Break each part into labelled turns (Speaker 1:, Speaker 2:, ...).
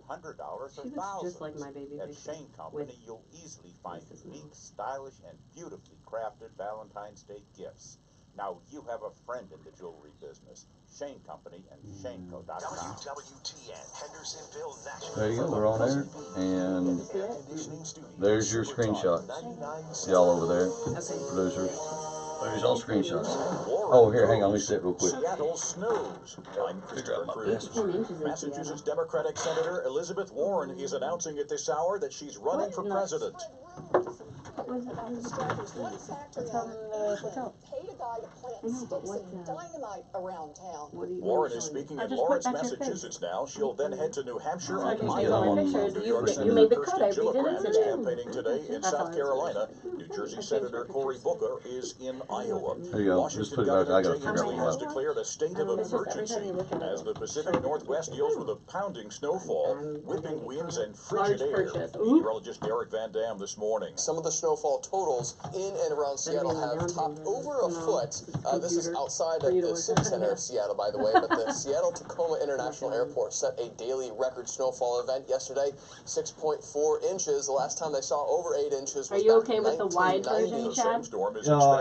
Speaker 1: $100 or
Speaker 2: She looks
Speaker 1: thousands.
Speaker 2: just like my baby
Speaker 1: At
Speaker 2: picture.
Speaker 1: Shane Company, you'll easily find unique, stylish, and beautifully crafted Valentine's Day gifts. Now you have a friend in the jewelry business. Shane Company and ShaneCo.com.
Speaker 3: WWTN, Hendersonville, Nashville.
Speaker 4: There you go, we're on there, and there's your screenshot. Y'all over there, producers. There's all screenshots. Oh, here, hang on, let me sit real quick.
Speaker 3: Seattle snows. I'm Christopher Cruz.
Speaker 2: 10 inches in
Speaker 3: Massachusetts
Speaker 2: Seattle.
Speaker 3: Democratic Senator Elizabeth Warren is announcing at this hour that she's running for president.
Speaker 5: One factory owner paid a guy to plant sticks and dynamite around town.
Speaker 3: Warren is speaking in Lawrence, Massachusetts now. She'll then head to New Hampshire on
Speaker 2: You
Speaker 3: Iowa. New York Senator Kirsten Gillibrand is
Speaker 2: today.
Speaker 3: campaigning today in South Carolina. New Jersey Senator Cory Booker is in Iowa.
Speaker 4: There you go, just put
Speaker 3: Washington
Speaker 4: it back, I
Speaker 3: Governor
Speaker 4: gotta
Speaker 3: Jay
Speaker 4: figure out
Speaker 3: Inslee
Speaker 4: what
Speaker 3: has
Speaker 4: it was.
Speaker 3: declared a state of emergency as the Pacific Northwest deals with a pounding snowfall, whipping winds, and frigid air. Meteorologist Derek Van Dam this morning.
Speaker 6: Some of the snowfall totals in and around Seattle have topped over a foot. This is outside of the city center of Seattle, by the way, but the Seattle-Tacoma International Airport set a daily record snowfall event yesterday, 6.4 inches. The last time they saw over 8 inches was
Speaker 2: Are you okay with the wide version, Chad?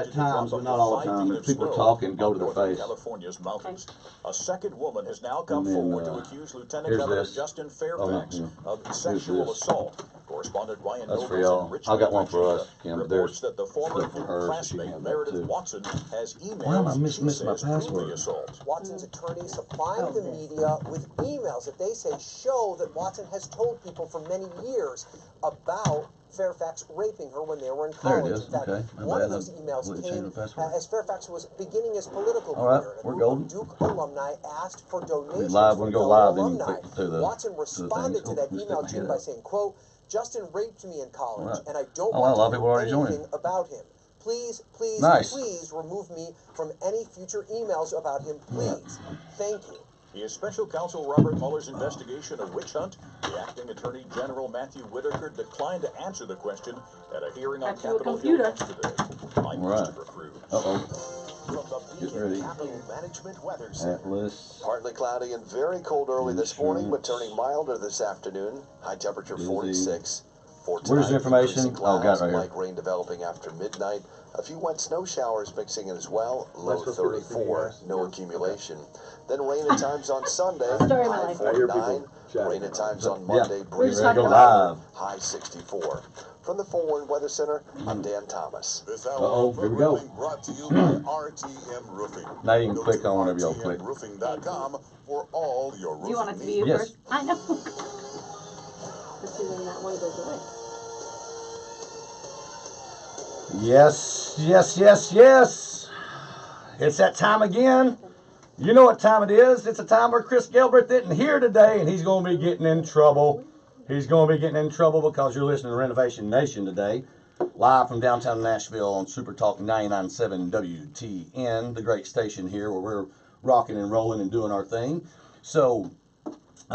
Speaker 4: At times, but not all the time. If people talk and go to the face.
Speaker 3: California's mountains. A second woman has now come forward to accuse Lieutenant Governor Justin Fairfax of sexual assault. Correspondent Ryan
Speaker 4: That's for
Speaker 3: Nobles
Speaker 4: y'all.
Speaker 3: in Richmond,
Speaker 4: I got one for
Speaker 3: Virginia,
Speaker 4: us, Kim.
Speaker 3: reports
Speaker 4: There's
Speaker 3: that the former
Speaker 4: clip for her, so she
Speaker 3: classmate
Speaker 4: can have that
Speaker 3: Meredith
Speaker 4: too.
Speaker 3: Watson has
Speaker 4: Why am I
Speaker 3: emails
Speaker 4: missing
Speaker 3: she
Speaker 4: my
Speaker 3: says prove
Speaker 4: password?
Speaker 3: the assault.
Speaker 6: Watson's attorney supplying the media with emails that they say show that Watson has told people for many years about Fairfax raping her when they were in
Speaker 4: There it
Speaker 6: college.
Speaker 4: is.
Speaker 6: In fact,
Speaker 4: Okay.
Speaker 6: one of those emails came as Fairfax was beginning his political
Speaker 4: All right,
Speaker 6: career.
Speaker 4: we're
Speaker 6: A group
Speaker 4: golden.
Speaker 6: of Duke alumni asked for donations
Speaker 4: live,
Speaker 6: from
Speaker 4: when we go
Speaker 6: fellow
Speaker 4: live, then you
Speaker 6: alumni.
Speaker 4: click to the-
Speaker 6: Watson
Speaker 4: to the
Speaker 6: responded
Speaker 4: things.
Speaker 6: to that
Speaker 4: Oh, just
Speaker 6: email
Speaker 4: stick my
Speaker 6: chain
Speaker 4: head
Speaker 6: by
Speaker 4: up.
Speaker 6: saying, quote, Justin raped me in college,
Speaker 4: Right.
Speaker 6: and I don't
Speaker 4: Oh,
Speaker 6: want
Speaker 4: wow, a lot of
Speaker 6: to
Speaker 4: people
Speaker 6: know
Speaker 4: already joining.
Speaker 6: anything about him. Please, please,
Speaker 4: Nice.
Speaker 6: please remove me from any future emails about him, please. Thank you.
Speaker 3: Is Special Counsel Robert Mueller's investigation a witch hunt? The acting Attorney General Matthew Whitaker declined to answer the question at a hearing on Capitol Hill yesterday. I'm Christopher Cruz.
Speaker 4: Uh-oh. Getting ready.
Speaker 3: Capital Management Weather Center.
Speaker 4: Atlas.
Speaker 7: Partly cloudy and very cold early this morning, but turning milder this afternoon. High temperature 46. For tonight,
Speaker 4: Where's the information?
Speaker 7: increasing
Speaker 4: Oh, got it
Speaker 7: clouds,
Speaker 4: right here.
Speaker 7: light rain developing after midnight. A few wet snow showers mixing in as well. Low 34, no accumulation. Then rain at times on Sunday, high 49. Rain at times on Monday, breezy
Speaker 4: Ready to go
Speaker 7: cloudy,
Speaker 4: live.
Speaker 7: high 64. From the Forewarned Weather Center, I'm Dan Thomas.
Speaker 3: This
Speaker 4: Uh-oh, here we go.
Speaker 3: brought to you by RTM Roofing.
Speaker 4: Now you can
Speaker 3: Go
Speaker 4: click
Speaker 3: to
Speaker 4: on whatever y'all click.
Speaker 3: rtmroofing.com for all your roofing
Speaker 2: Do you want it to be you
Speaker 4: Yes.
Speaker 2: first? I know. Let's see when that one goes away.
Speaker 4: Yes, yes, yes, yes. It's that time again. You know what time it is. It's a time where Chris Gilbert isn't here today, and he's going to be getting in trouble. He's going to be getting in trouble because you're listening to Renovation Nation today, live from downtown Nashville on SuperTalk 99.7 WTN, the great station here where we're rocking and rolling and doing our thing. So,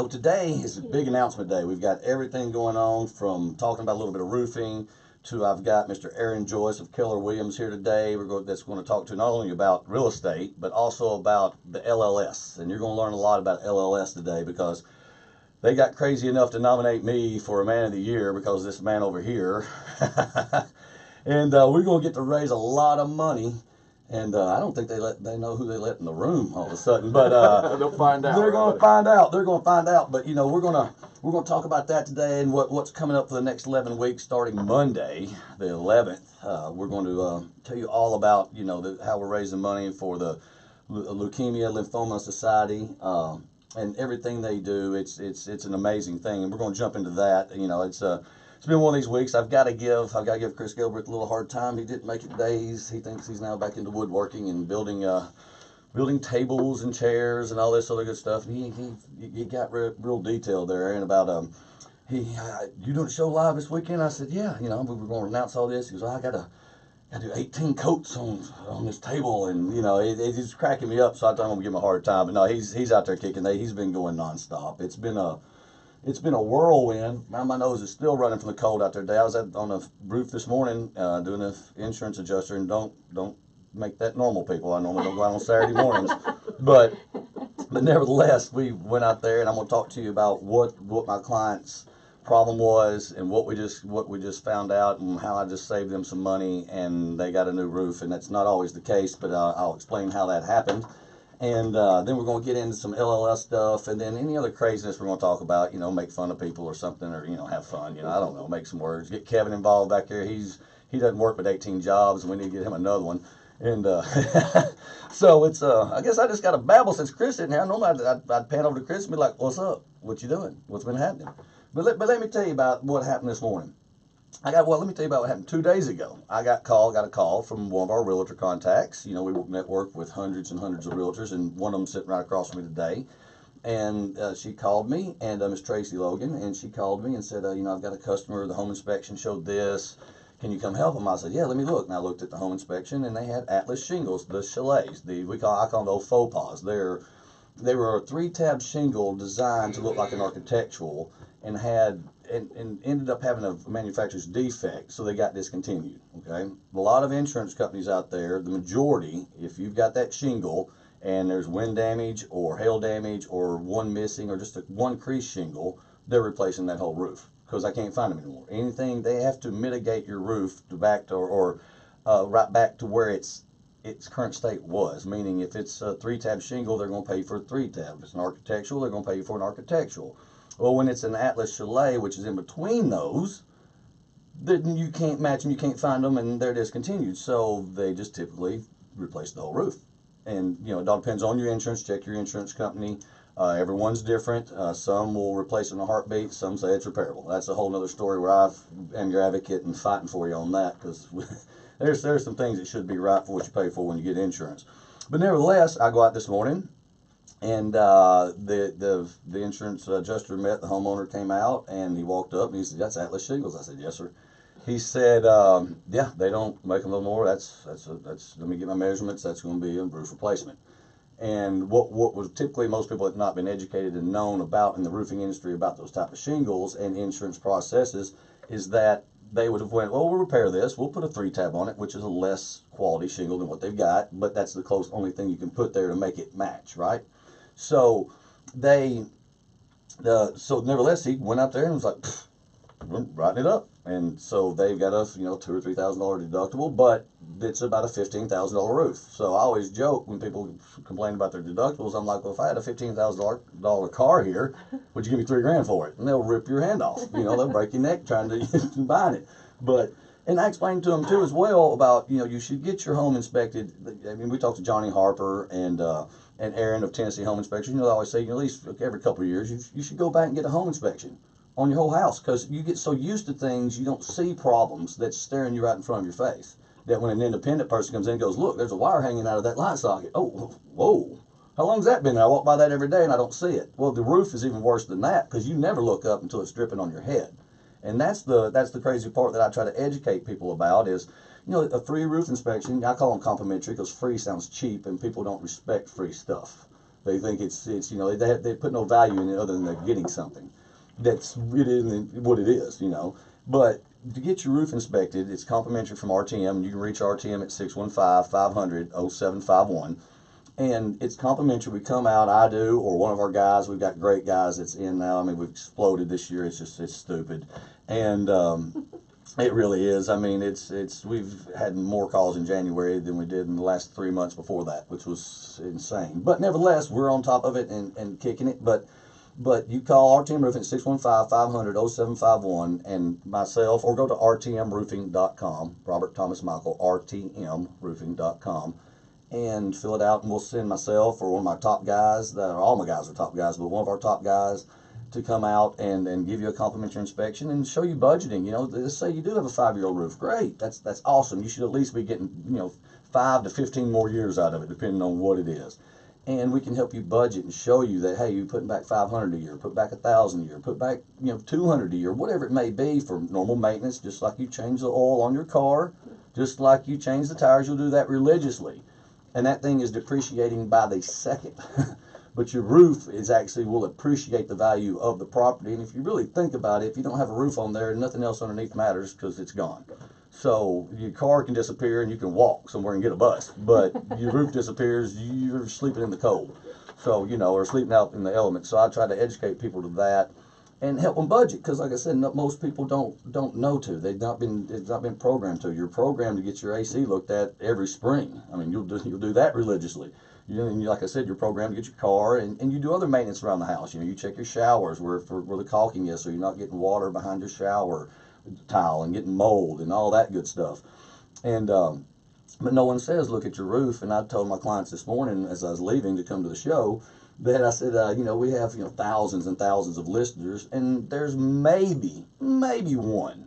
Speaker 4: today is a big announcement day. We've got everything going on from talking about a little bit of roofing to I've got Mr. Aaron Joyce of KELLER Williams here today. That's going to talk to not only about real estate, but also about the LLS. And you're going to learn a lot about LLS today because they got crazy enough to nominate me for a Man of the Year because of this man over here. And we're going to get to raise a lot of money. And I don't think they know who they let in the room all of a sudden, but
Speaker 8: they'll find out.
Speaker 4: They're going to find out. They're going to find out. But you know, we're going to talk about that today and what's coming up for the next 11 weeks, starting Monday, the 11th. We're going to tell you all about how we're raising money for the Leukemia Lymphoma Society and everything they do. It's an amazing thing, and we're going to jump into that. It's been one of these weeks. I've got to give Chris Gilbert a little hard time. He didn't make it today. He thinks he's now back into woodworking and building tables and chairs and all this other good stuff. And he got real detailed there, and about you doing a show live this weekend? I said, yeah. We were going to announce all this. He goes, I got to do 18 coats on this table, and it's cracking me up. So I thought I'm gonna give him a hard time, but no, he's out there kicking. He's been going nonstop. It's been a whirlwind. My nose is still running from the cold out there today. I was on the roof this morning doing an insurance adjuster, and don't make that normal, people. I normally don't go out on Saturday mornings, but But nevertheless, we went out there, and I'm going to talk to you about what my client's problem was, and what we just found out, and how I just saved them some money, and they got a new roof. And that's not always the case, but I'll explain how that happened. And then we're going to get into some LLS stuff, and then any other craziness we're going to talk about, make fun of people or something, or, have fun, I don't know, make some words. Get Kevin involved back there. He doesn't work with 18 jobs, and we need to get him another one. And so it's, I guess I just got to babble since Chris isn't here. Normally I'd pan over to Chris and be like, what's up? What you doing? What's been happening? But let me tell you about what happened this morning. Let me tell you about what happened 2 days ago. I got a call from one of our realtor contacts. We network with hundreds and hundreds of realtors, and one of them sitting right across from me today. And she called me, and Miss Tracy Logan, and she called me and said, I've got a customer, the home inspection showed this. Can you come help them? I said, yeah, let me look. And I looked at the home inspection, and they had Atlas shingles, the chalets, I call them the old faux pas. They were a 3-tab shingle designed to look like an architectural, and ended up having a manufacturer's defect, so they got discontinued. Okay, a lot of insurance companies out there, the majority, if you've got that shingle and there's wind damage or hail damage or one missing or just one crease shingle, they're replacing that whole roof, because I can't find them anymore. Anything, they have to mitigate your roof to back to right back to where its current state was. Meaning, if it's a 3-tab shingle, they're going to pay you for a 3-tab. If it's an architectural, they're going to pay you for an architectural. Well, when it's an Atlas chalet, which is in between those, then you can't match them, you can't find them, and they're discontinued. So they just typically replace the whole roof. And it all depends on your insurance. Check your insurance company. Everyone's different. Some will replace it in a heartbeat. Some say it's repairable. That's a whole other story where I am your advocate and fighting for you on that, because there's some things that should be right for what you pay for when you get insurance. But nevertheless, I go out this morning, and the insurance adjuster met the homeowner, came out, and he walked up and he said, "That's Atlas shingles." I said, "Yes, sir." He said, "Yeah, they don't make them no more. That's let me get my measurements. That's going to be a roof replacement." And what was typically, most people have not been educated and known about in the roofing industry about those type of shingles and insurance processes is that they would have went, "Well, we'll repair this. We'll put a 3-tab on it," which is a less quality shingle than what they've got, but that's the only thing you can put there to make it match, right? So so nevertheless, he went out there and was like, "We're writing it up." And so they've got a $2,000 or $3,000 deductible, but it's about a $15,000 roof. So I always joke when people complain about their deductibles. I'm like, well, if I had a $15,000 car here, would you give me $3,000 for it? And they'll rip your hand off. They'll break your neck trying to buy it. And I explained to them too as well about you should get your home inspected. I mean, we talked to Johnny Harper and Aaron of Tennessee Home Inspection. They always say at least every couple of years you should go back and get a home inspection on your whole house, because you get so used to things you don't see problems that's staring you right in front of your face, that when an independent person comes in and goes, "Look, there's a wire hanging out of that light socket." "Oh, whoa, how long's that been there? I walk by that every day and I don't see it." Well, the roof is even worse than that, because you never look up until it's dripping on your head. And that's the crazy part that I try to educate people about is, a free roof inspection. I call them complimentary because free sounds cheap, and people don't respect free stuff. They think it's they put no value in it other than they're getting something. It isn't what it is, But to get your roof inspected, it's complimentary from RTM, and you can reach RTM at 615-500-0751. And it's complimentary. We come out, I do, or one of our guys. We've got great guys that's in now. I mean, we've exploded this year. It's stupid. And it really is. I mean, we've had more calls in January than we did in the last 3 months before that, which was insane. But nevertheless, we're on top of it and kicking it. But you call RTM Roofing at 615-500-0751 and myself, or go to rtmroofing.com, Robert Thomas Michael, rtmroofing.com, and fill it out, and we'll send myself or one of my top guys, all my guys are top guys, but one of our top guys to come out and give you a complimentary inspection and show you budgeting. Let's say you do have a 5-year-old roof. Great, that's awesome. You should at least be getting 5 to 15 more years out of it, depending on what it is. And we can help you budget and show you that, hey, you're putting back $500 a year, put back $1,000 a year, put back $200 a year, whatever it may be for normal maintenance. Just like you change the oil on your car, just like you change the tires, you'll do that religiously. And that thing is depreciating by the second. But your roof will appreciate the value of the property. And if you really think about it, if you don't have a roof on there, nothing else underneath matters, because it's gone. So your car can disappear and you can walk somewhere and get a bus, but your roof disappears, you're sleeping in the cold. So, you know, or sleeping out in the elements. So I try to educate people to that and help them budget, because like I said, most people don't know to. It's not been programmed to. You're programmed to get your AC looked at every spring. I mean, you'll do that religiously. And like I said, you're programmed to get your car, and you do other maintenance around the house. You know, you check your showers where the caulking is, so you're not getting water behind your shower tile and getting mold and all that good stuff. And but no one says look at your roof. And I told my clients this morning as I was leaving to come to the show that I said, you know, we have, you know, thousands and thousands of listeners, and there's maybe one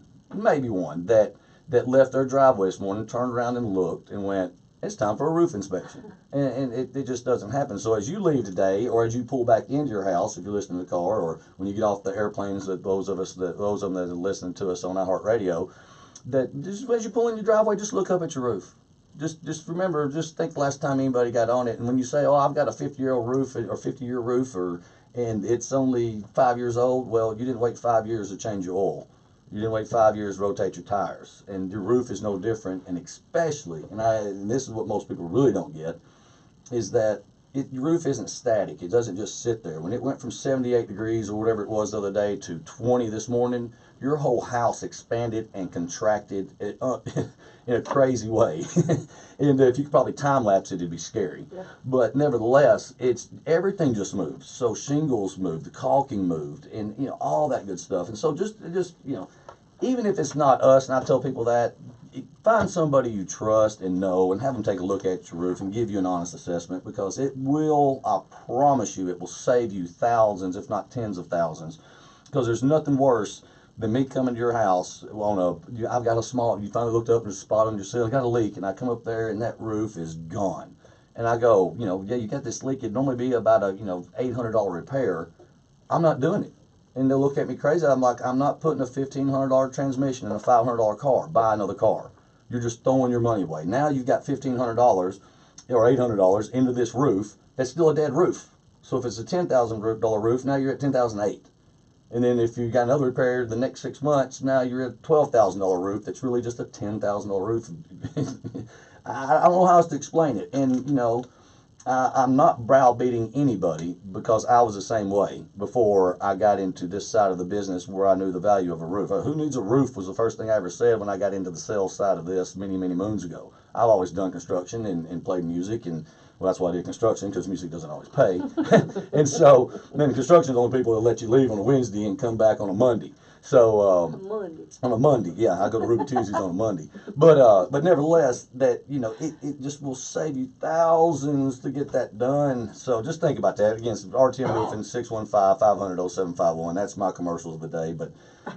Speaker 4: that left their driveway this morning, turned around and looked and went, it's time for a roof inspection. And it just doesn't happen. So as you leave today, or as you pull back into your house, if you're listening to the car, or when you get off the airplanes, those of them that are listening to us on iHeart Radio, that just as you pull in your driveway, just look up at your roof. Just remember, just think the last time anybody got on it. And when you say, oh, I've got a 50-year-old roof or 50-year roof, and it's only 5 years old, well, you didn't wait 5 years to change your oil. You didn't wait 5 years to rotate your tires. And your roof is no different. And especially, and this is what most people really don't get, is that your roof isn't static. It doesn't just sit there. When it went from 78 degrees or whatever it was the other day to 20 this morning, your whole house expanded and contracted in a crazy way. And if you could probably time lapse it, it'd be scary. Yeah. But nevertheless, everything just moved. So shingles moved, the caulking moved, and you know, all that good stuff. And so just you know, even if it's not us, and I tell people that, find somebody you trust and know and have them take a look at your roof and give you an honest assessment, because it will, I promise you, it will save you thousands, if not tens of thousands. Because there's nothing worse than me coming to your house I've got you finally looked up and there's a spot on your ceiling, got a leak, and I come up there and that roof is gone. And I go, you know, yeah, you got this leak, it'd normally be about a, you know, $800 repair. I'm not doing it. And they'll look at me crazy. I'm like, I'm not putting a $1,500 transmission in a $500 car. Buy another car. You're just throwing your money away. Now you've got $1,500 or $800 into this roof that's still a dead roof. So if it's a $10,000 roof, now you're at $10,008. And then if you got another repair the next 6 months, now you're at a $12,000 roof that's really just a $10,000 roof. I don't know how else to explain it. And, you know, I'm not browbeating anybody, because I was the same way before I got into this side of the business where I knew the value of a roof. Who needs a roof was the first thing I ever said when I got into the sales side of this many moons ago. I've always done construction and played music, and well, that's why I did construction, because music doesn't always pay. And so then construction is the only people that let you leave on a Wednesday and come back on a Monday. So on a Monday, yeah, I go to Ruby Tuesdays on a Monday. But nevertheless, that, you know, it just will save you thousands to get that done. So just think about that. Again, it's RTM Roofing, 615-500-0751. That's my commercials of the day.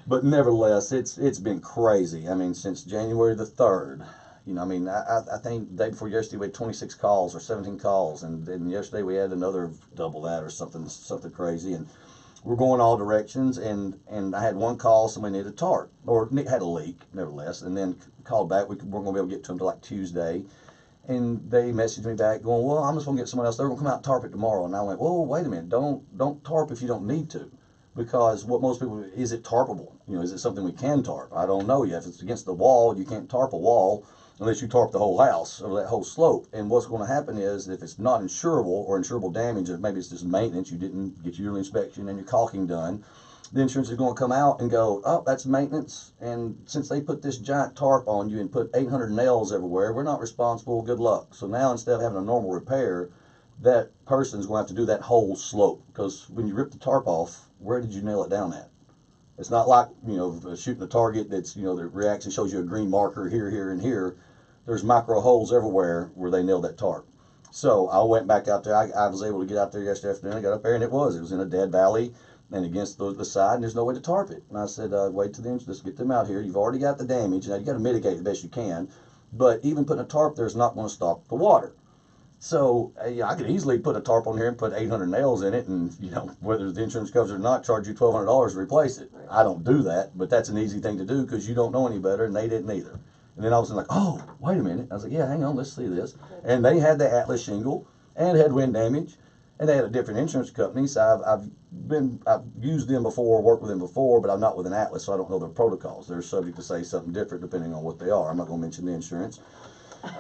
Speaker 4: But nevertheless, it's been crazy. I mean, since January the 3rd. You know, I mean, I think the day before yesterday we had 26 calls or 17 calls, and then yesterday we had another double that or something crazy, and we're going all directions. And I had one call, somebody needed a tarp, or had a leak, nevertheless, and then called back. We weren't going to be able to get to them until like Tuesday, and they messaged me back going, well, I'm just going to get someone else. They're going to come out and tarp it tomorrow. And I went, whoa, wait a minute, don't tarp if you don't need to. Because what most people, is it tarpable? You know, is it something we can tarp? I don't know yet. If it's against the wall, you can't tarp a wall unless you tarp the whole house or that whole slope. And what's going to happen is, if it's not insurable or insurable damage, or maybe it's just maintenance, you didn't get your yearly inspection and your caulking done, the insurance is going to come out and go, oh, that's maintenance, and since they put this giant tarp on you and put 800 nails everywhere, we're not responsible, good luck. So now, instead of having a normal repair, that person's going to have to do that whole slope, because when you rip the tarp off, where did you nail it down at? It's not like, you know, shooting a target that's, you know, the reaction shows you a green marker here, here, and here. There's micro holes everywhere where they nailed that tarp. So I went back out there. I was able to get out there yesterday afternoon. I got up there, and it was in a dead valley and against the side, and there's no way to tarp it. And I said, wait till then, let's get them out here. You've already got the damage. Now you got to mitigate the best you can, but even putting a tarp there is not going to stop the water. So I could easily put a tarp on here and put 800 nails in it, and, you know, whether the insurance covers it or not, charge you $1,200 to replace it. I don't do that, but that's an easy thing to do, because you don't know any better, and they didn't either. And then I was like, oh, wait a minute. I was like, yeah, hang on, let's see this. And they had the Atlas shingle and had wind damage, and they had a different insurance company. So I've used them before, worked with them before, but I'm not with an Atlas, so I don't know their protocols. They're subject to say something different depending on what they are. I'm not going to mention the insurance.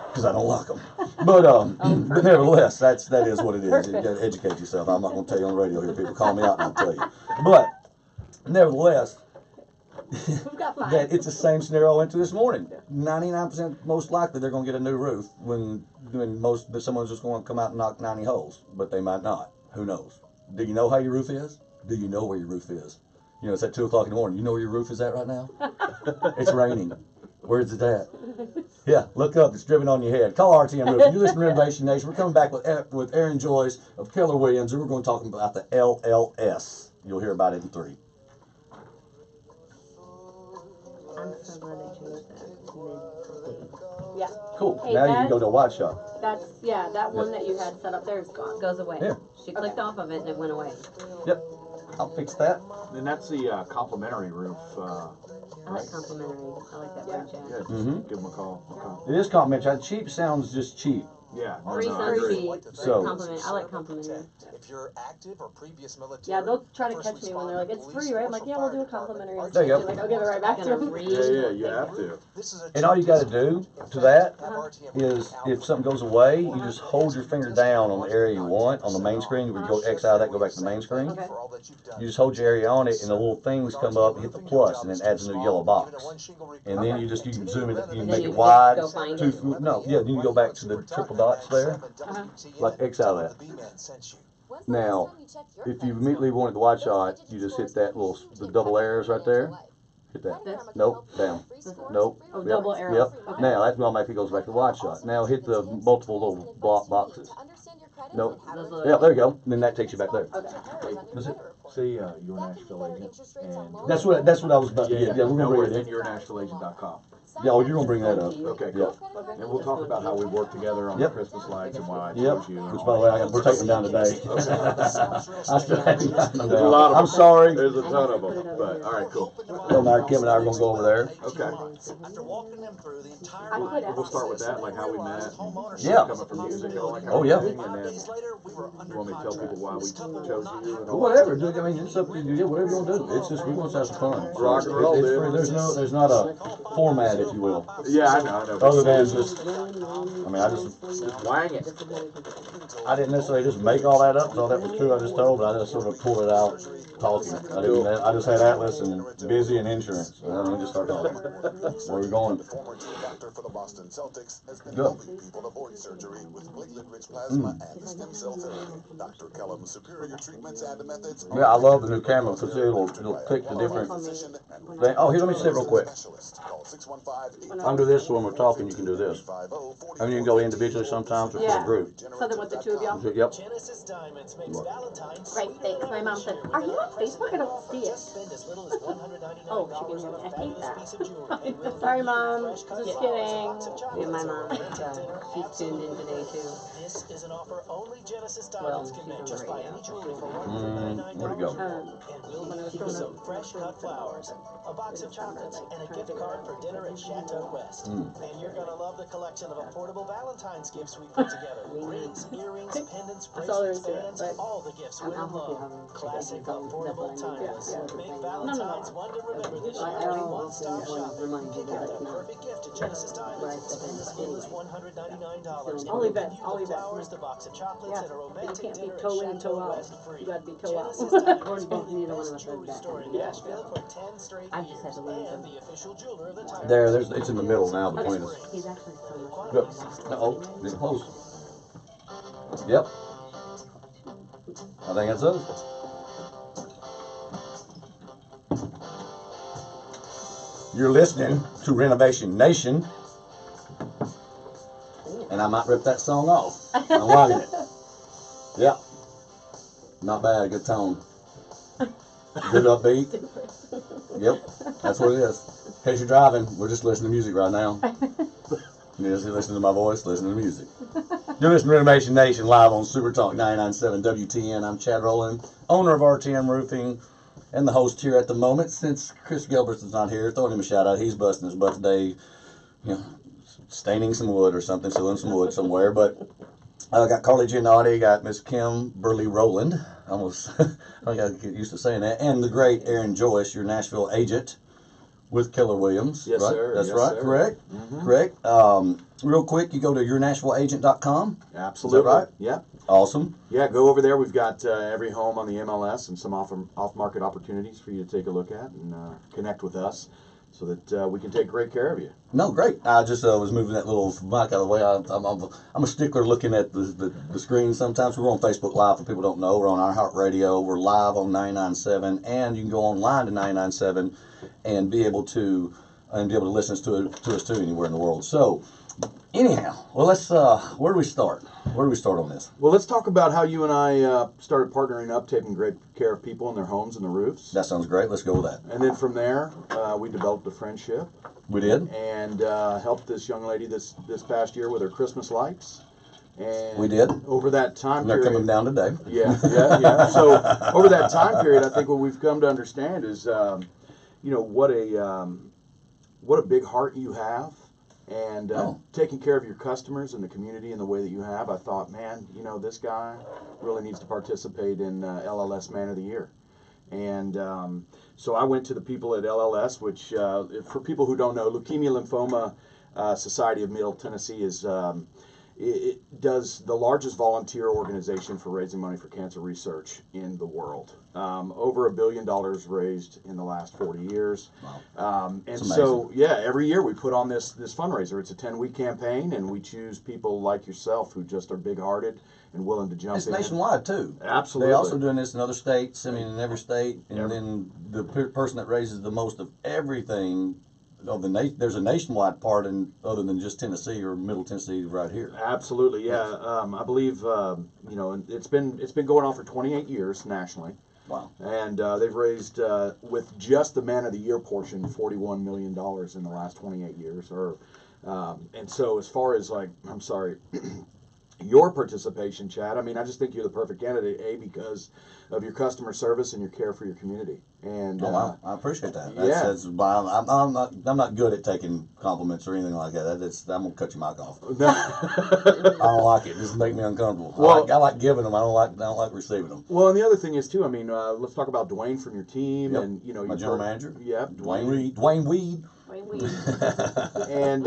Speaker 4: because I don't like them. But but nevertheless, that is what it is. You got to educate yourself. I'm not going to tell you on the radio here. People call me out and I'll tell you. But nevertheless, that it's the same scenario I went to this morning. 99% most likely they're going to get a new roof when someone's just going to come out and knock 90 holes, but they might not. Who knows? Do you know how your roof is? Do you know where your roof is? You know, it's at 2 o'clock in the morning. You know where your roof is at right now? It's raining. Where's it at? Yeah, look up. It's driven on your head. Call RTM Roofing. You listen to Renovation Nation. We're coming back with Aaron Joyce of KELLER Williams, and we're going to talk about the LLS. You'll hear about it in 3.
Speaker 2: I'm so glad they changed that mid-stage.
Speaker 8: Yeah.
Speaker 4: Cool.
Speaker 8: Hey,
Speaker 4: now you can go to a watch shop.
Speaker 8: That one that you had set up there is gone.
Speaker 2: Goes away.
Speaker 4: Yeah.
Speaker 2: She clicked off of it and it went away.
Speaker 4: Yep. I'll fix that.
Speaker 9: And that's the complimentary roof.
Speaker 2: I like complimentary. I like that word,
Speaker 9: Yeah,
Speaker 2: Jack.
Speaker 9: just give them a call. Okay.
Speaker 4: It is complimentary. Cheap sounds just cheap.
Speaker 9: Yeah.
Speaker 2: Free
Speaker 9: I agree.
Speaker 2: sun cheap.
Speaker 4: So-
Speaker 2: Compliment. I like complimentary.
Speaker 7: If you're active or previous military,
Speaker 8: Yeah, they'll try to catch me when they're like, it's free, right? I'm like, yeah, we'll do a complimentary.
Speaker 4: There you go.
Speaker 8: Like, I'll give it right back to
Speaker 2: Gonna
Speaker 8: them.
Speaker 2: read.
Speaker 9: Yeah, you have to.
Speaker 4: And all you got to do to that is, if something goes away, you just hold your finger down on the area you want on the main screen. We go X out of that, go back to the main screen.
Speaker 2: Okay.
Speaker 4: You just hold your area on it, and the little things come up. Hit the plus, and it adds a new yellow box. And then you can zoom it. You can make it wide.
Speaker 2: Go find
Speaker 4: Then
Speaker 2: it.
Speaker 4: you go back to the triple dots there, like X out of that. Now, if you immediately wanted the wide shot, you just hit that the double arrows right there. Hit that.
Speaker 2: This?
Speaker 4: Nope, down. Nope.
Speaker 8: Oh,
Speaker 4: Yep.
Speaker 8: double arrows.
Speaker 4: Yep.
Speaker 8: Okay.
Speaker 4: Now that automatically goes back to the wide shot. Now hit the multiple little block boxes. Nope.
Speaker 2: Those little-
Speaker 4: Yeah, there you go. Then that takes you back there.
Speaker 9: Does it say your Nashville agent? And
Speaker 4: That's what I was about to get. Yeah, we're gonna bring it in.
Speaker 9: yournashvilleagent.com.
Speaker 4: Yeah, well, you're gonna bring that up.
Speaker 9: Okay,
Speaker 4: Yep.
Speaker 9: And we'll talk about how we work together on
Speaker 4: Yep.
Speaker 9: the Christmas lights and why I
Speaker 4: Yep.
Speaker 9: chose you. and
Speaker 4: Which,
Speaker 9: all
Speaker 4: by the way,
Speaker 9: that.
Speaker 4: we're taking them down today. I still haven't gotten them
Speaker 9: There's a
Speaker 4: down.
Speaker 9: lot of
Speaker 4: I'm
Speaker 9: them.
Speaker 4: sorry.
Speaker 9: There's a ton of them, but all right, cool.
Speaker 4: Kim and I are gonna go over there.
Speaker 9: Okay.
Speaker 7: After walking them through the entire
Speaker 8: I could ask.
Speaker 9: We'll start with that, like how we met.
Speaker 4: Yeah.
Speaker 9: Coming from music and all that kind
Speaker 4: Oh,
Speaker 9: of
Speaker 4: yeah.
Speaker 9: thing, and then you want me to tell people why we chose you and all
Speaker 4: Whatever, dude. I mean, it's up to you. Yeah, whatever you want to do. It's just we want to have some fun.
Speaker 9: Rock and roll,
Speaker 4: It's
Speaker 9: dude.
Speaker 4: free. There's not a format, if you will.
Speaker 9: that? Yeah, I know.
Speaker 4: Other than just, I mean,
Speaker 9: Just wang it.
Speaker 4: I didn't necessarily just make all that up. All that was true. I just told, but I just sort of pulled it out talking. I just had Atlas and Busy and insurance. And then just start talking. Where we going?
Speaker 7: The former team doctor for the Boston Celtics has been
Speaker 4: Good.
Speaker 7: helping people avoid surgery with platelet-rich plasma and the stem cell therapy. Dr. Kellum's superior treatments and methods.
Speaker 4: Yeah, I love the new camera because it'll pick the different thing. Oh, here, let me say it real quick. Under this, when we're talking, you can do this. I mean, you can go individually sometimes or for a
Speaker 8: Yeah.
Speaker 4: group.
Speaker 8: Something with the two of y'all.
Speaker 4: Yep.
Speaker 10: Genesis Diamonds makes Valentine's
Speaker 8: Right, thanks. My mom said, are you on Facebook? I don't see it.
Speaker 10: spend as little as $199
Speaker 8: Oh, she can hear me. I hate
Speaker 10: fabulous piece of jewelry.
Speaker 8: that.
Speaker 10: And we'll
Speaker 8: Sorry,
Speaker 10: give you
Speaker 8: Mom.
Speaker 10: fresh cut
Speaker 8: Just
Speaker 10: flowers, a
Speaker 8: kidding.
Speaker 10: box of
Speaker 2: Yeah,
Speaker 10: chocolates,
Speaker 2: my
Speaker 10: and a
Speaker 2: mom,
Speaker 10: romantic dinner
Speaker 2: she's tuned in today too.
Speaker 10: This is an offer only Genesis
Speaker 2: Well,
Speaker 10: Diamonds
Speaker 2: she's
Speaker 10: can make.
Speaker 2: on
Speaker 10: Just
Speaker 2: the
Speaker 10: buy
Speaker 2: radio.
Speaker 10: any jewelry for
Speaker 4: Where'd
Speaker 10: $199.
Speaker 4: it go?
Speaker 10: And we'll give you some fresh cut flowers, a box of chocolates, and a gift card for dinner at Chateau West. And you're gonna love the collection of affordable Valentine's gifts we put together. Rings, earrings, pendants,
Speaker 8: That's all there is
Speaker 10: bracelets,
Speaker 8: to it,
Speaker 10: bands,
Speaker 8: but-
Speaker 10: all the gifts
Speaker 2: I'll
Speaker 10: women
Speaker 2: help you
Speaker 10: love.
Speaker 2: have a
Speaker 10: Classic,
Speaker 2: that's
Speaker 10: affordable,
Speaker 2: what I need.
Speaker 10: timeless.
Speaker 8: Yeah.
Speaker 10: Make
Speaker 8: No.
Speaker 10: Valentine's one to remember this year.
Speaker 2: I'll
Speaker 10: One-stop shop.
Speaker 2: remind you
Speaker 10: Get
Speaker 2: that
Speaker 10: the
Speaker 2: it's not
Speaker 10: perfect gift to Genesis Diamonds. Spend as little as $199.
Speaker 2: I'll leave
Speaker 8: that.
Speaker 10: Give you
Speaker 8: I'll
Speaker 10: the
Speaker 8: leave that.
Speaker 10: flowers, the box of chocolates,
Speaker 8: Yeah,
Speaker 10: and a
Speaker 8: but you
Speaker 10: romantic
Speaker 8: can't be
Speaker 10: dinner at
Speaker 8: toe in and toe
Speaker 10: Chateau
Speaker 8: out.
Speaker 10: West free.
Speaker 8: You gotta be toe out.
Speaker 10: Genesis Diamonds
Speaker 2: Or
Speaker 10: is
Speaker 2: both,
Speaker 10: the
Speaker 2: neither one
Speaker 10: best
Speaker 2: of us
Speaker 10: jewelry
Speaker 2: does that.
Speaker 10: store in Nashville for 10 straight
Speaker 2: I just had
Speaker 10: years,
Speaker 2: to leave
Speaker 10: and
Speaker 2: them.
Speaker 10: the official jeweler of the Tiger.
Speaker 4: There's it's in the middle now between us.
Speaker 2: He's actually so much
Speaker 4: Good. Oh, it's close. Yep. I think that's us. You're listening to Renovation Nation, and I might rip that song off. I'm liking it. Yep. Not bad. Good tone. Good upbeat. Yep. That's what it is. In case you're driving, we're just listening to music right now. You just listen to my voice, listen to music. You're listening to Renovation Nation live on SuperTalk 99.7 WTN. I'm Chad Rowland, owner of RTM Roofing, and the host here at the moment. Since Chris Gilbert's not here, throwing him a shout out. He's busting his butt today, staining some wood or something, sealing some wood somewhere. But I got Carly Giannotti, got Miss Kim Burley Rowland. I got to get used to saying that, and the great Aaron Joyce, your Nashville agent. with KELLER Williams.
Speaker 9: Yes,
Speaker 4: right?
Speaker 9: sir.
Speaker 4: That's
Speaker 9: Yes,
Speaker 4: right.
Speaker 9: sir.
Speaker 4: Correct. Correct. Real quick, you go to yournashvilleagent.com.
Speaker 9: Absolutely.
Speaker 4: Is that right?
Speaker 9: Yeah.
Speaker 4: Awesome.
Speaker 9: Yeah, go over there. We've got every home on the MLS and some off-market opportunities for you to take a look at and connect with us so that we can take great care of you.
Speaker 4: No, great. I just was moving that little mic out of the way. I'm a stickler looking at the screen sometimes. We're on Facebook Live for people who don't know. We're on iHeart Radio. We're live on 99.7, and you can go online to 99.7 and be able to listen to us too anywhere in the world. So, anyhow, well, let's where do we start? Where do we start on this?
Speaker 9: Well, let's talk about how you and I started partnering up, taking great care of people in their homes and the roofs.
Speaker 4: That sounds great. Let's go with that.
Speaker 9: And then from there, we developed a friendship.
Speaker 4: We did.
Speaker 9: And helped this young lady this past year with her Christmas lights. And
Speaker 4: we did.
Speaker 9: Over that time
Speaker 4: and they're
Speaker 9: period.
Speaker 4: coming down today.
Speaker 9: Yeah. So over that time period, I think what we've come to understand is, what a big heart you have. And taking care of your customers and the community in the way that you have, I thought, man, this guy really needs to participate in LLS Man of the Year. And so I went to the people at LLS, which, for people who don't know, Leukemia Lymphoma Society of Middle Tennessee is it does the largest volunteer organization for raising money for cancer research in the world. Over $1 billion raised in the last 40 years.
Speaker 4: Wow.
Speaker 9: And so, every year we put on this fundraiser. It's a 10-week campaign, and we choose people like yourself who just are big-hearted and willing to jump in.
Speaker 4: It's nationwide, too.
Speaker 9: Absolutely.
Speaker 4: They're also doing this in other states, in every state. And then the person that raises the most of everything, there's a nationwide part, other than just Tennessee or Middle Tennessee right here.
Speaker 9: Absolutely, yeah. I believe it's been going on for 28 years nationally.
Speaker 4: Wow.
Speaker 9: And they've raised with just the Man of the Year portion $41 million in the last 28 years. And so as far as your participation, Chad, I just think you're the perfect candidate, because of your customer service and your care for your community. And
Speaker 4: wow. I appreciate that. I'm not good at taking compliments or anything like that. I'm gonna cut your mic off. I don't like it. This make me uncomfortable. I like giving them. I don't like receiving them.
Speaker 9: Well, and the other thing is too. Let's talk about Dwayne from your team, and
Speaker 4: my general manager.
Speaker 9: Yeah,
Speaker 4: Dwayne Weed.
Speaker 9: And